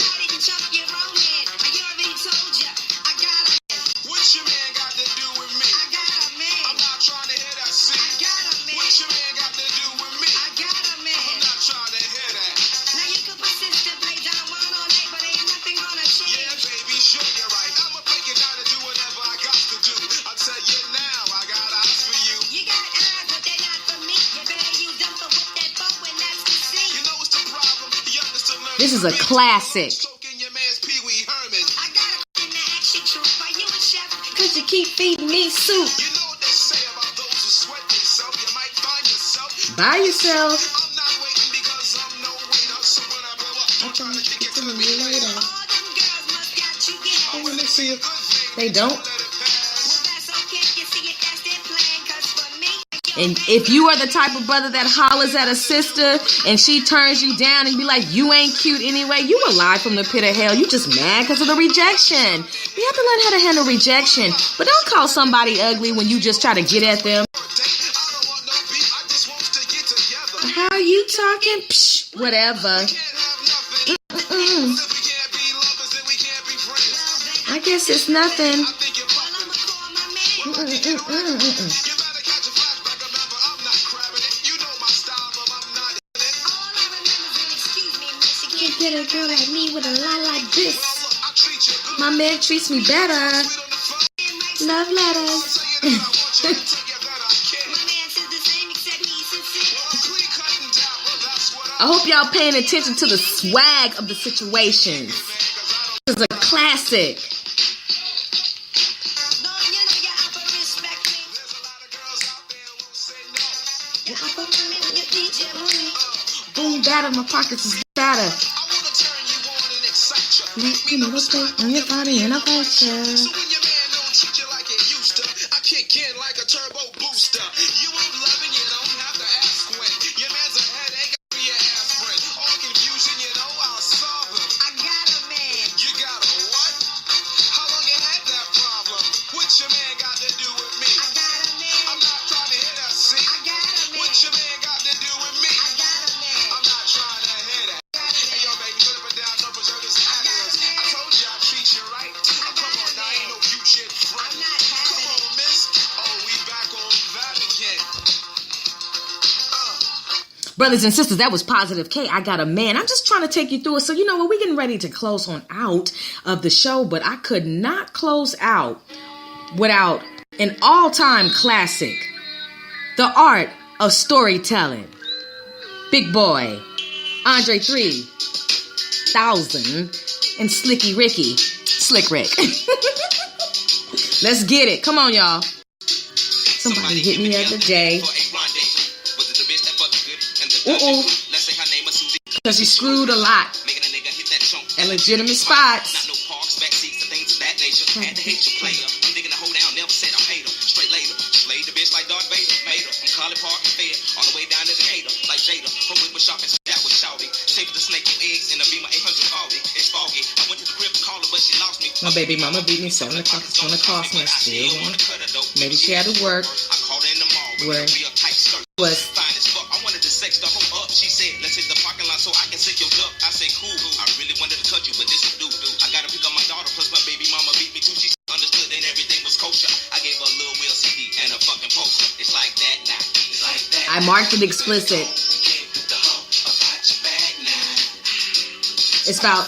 This is a classic. Cause you keep feeding me soup. By yourself. I'll try to get to them later. They don't. And if you are the type of brother that hollers at a sister and she turns you down and be like, you ain't cute anyway, you a lie from the pit of hell. You just mad because of the rejection. We have to learn how to handle rejection. But don't call somebody ugly when you just try to get at them. How are you talking? Psh, whatever. I guess it's nothing. Get a girl like me with a lie like this. My man treats me better. Love letters. I hope y'all paying attention to the swag of the situations. This is a classic. Boom, batter, my pockets is better. Let me know what's going on your body and I'll fight you. So when your man don't treat you like it used to, I kick in like a turbo booster. You ain't loving, you don't have to ask when. Your man's a headache, I'll be your aspirin. All confusion, you know I'll solve them. I got a man. You got a what? How long you had that problem? What your man got to do with me? I got a man. I'm not trying to hit that seat. I got a man. What your man got to do with me? I got a man. I'm not trying to hit that. Hey, yo, baby, put it down, no preservatives. Brothers and sisters, that was Positive K. I got a man. I'm just trying to take you through it. So, you know what? We're getting ready to close on out of the show, but I could not close out without an all-time classic, The Art of Storytelling. Big Boy, Andre 3000, and Slicky Ricky, Slick Rick. Let's get it. Come on, y'all. Somebody hit me the other day. Because he screwed a lot at legitimate spots. baby mama beat me, 7 o'clock it's gonna cost me. I still want. Maybe she had to work. Where was. I wanted to sex the whole up. She said, let's hit the parking lot so I can sit your duck. I said, cool. I really wanted to touch you, but this will do. I gotta pick up my daughter, plus my baby mama beat me too. She understood and everything was kosher. I gave her a little Will CD and a fucking poster. It's like that now. It's like that. I marked it explicit. It's about.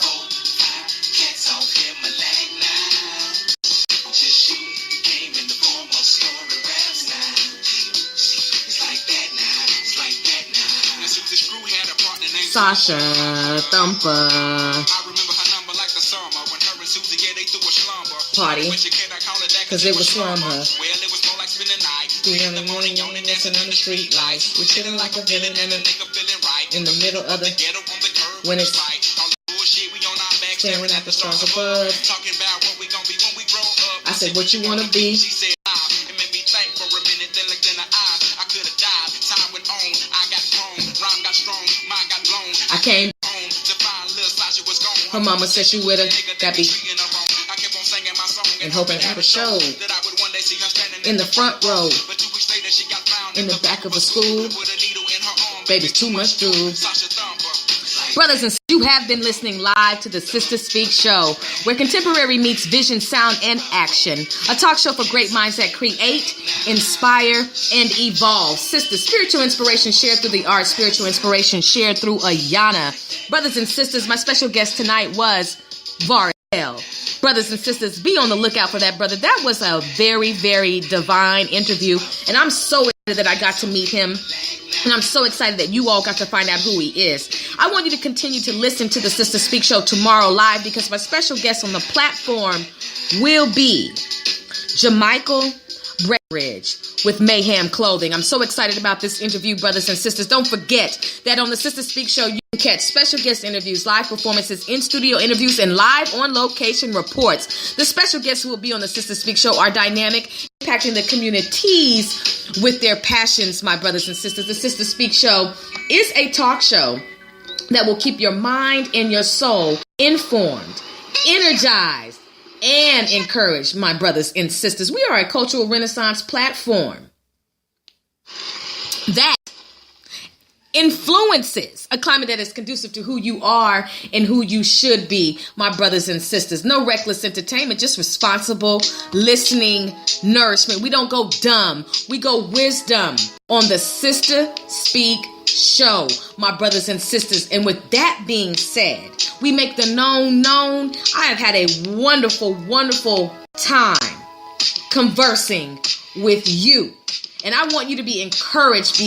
Sasha Thumper party, cause it was slumber. The early morning, yawning, dancing on the street lights. We're chilling like a villain in the middle of the when it's staring at the stars above. I said, what you wanna be? I came her mama said she with her that be and hoping I would show in the front row in the back of a school. Baby's too much food. Brothers and sisters, you have been listening live to the Sister Speak Show, where contemporary meets vision, sound, and action. A talk show for great minds that create, inspire, and evolve. Sister, spiritual inspiration shared through the arts, spiritual inspiration shared through Ayana. Brothers and sisters, my special guest tonight was Varus. Brothers and sisters, be on the lookout for that, brother. That was a very, very divine interview, and I'm so excited that I got to meet him. And I'm so excited that you all got to find out who he is. I want you to continue to listen to the Sister Speak Show tomorrow live, because my special guest on the platform will be Jamichael Breckenridge with Mayhem Clothing. I'm so excited about this interview, brothers and sisters. Don't forget that on the Sister Speak Show, you can catch special guest interviews, live performances, in-studio interviews, and live on-location reports. The special guests who will be on the Sister Speak Show are dynamic, impacting the communities with their passions, my brothers and sisters. The Sister Speak Show is a talk show that will keep your mind and your soul informed, energized, and encouraged, my brothers and sisters. We are a cultural renaissance platform that influences a climate that is conducive to who you are and who you should be, my brothers and sisters. No reckless entertainment, just responsible listening nourishment. We don't go dumb, we go wisdom on the Sister Speak Show, my brothers and sisters. And with that being said, we make the known known. I have had a wonderful, wonderful time conversing with you, and I want you to be encouraged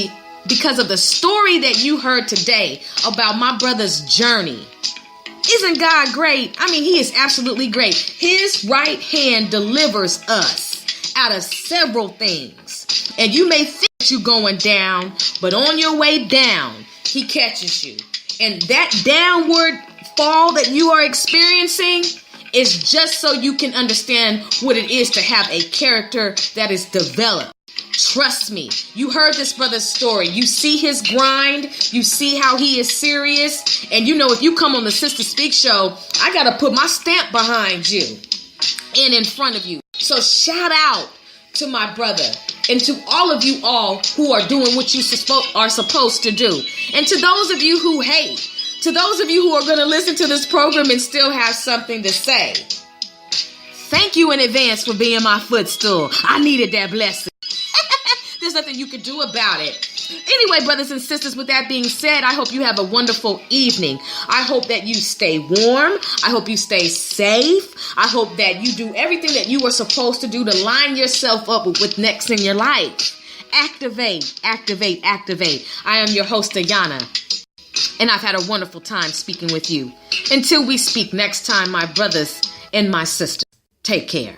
because of the story that you heard today about my brother's journey. Isn't God great? I mean, he is absolutely great. His right hand delivers us out of several things. And you may think you're going down, but on your way down, he catches you. And that downward fall that you are experiencing is just so you can understand what it is to have a character that is developed. Trust me, you heard this brother's story. You see his grind. You see how he is serious. And you know, if you come on the Sister Speak Show, I got to put my stamp behind you and in front of you. So shout out to my brother and to all of you all who are doing what you are supposed to do. And to those of you who hate, to those of you who are going to listen to this program and still have something to say, thank you in advance for being my footstool. I needed that blessing. There's nothing you can do about it. Anyway, brothers and sisters, with that being said, I hope you have a wonderful evening. I hope that you stay warm. I hope you stay safe. I hope that you do everything that you are supposed to do to line yourself up with what's next in your life. Activate, activate, activate. I am your host, Ayana, and I've had a wonderful time speaking with you. Until we speak next time, my brothers and my sisters, take care.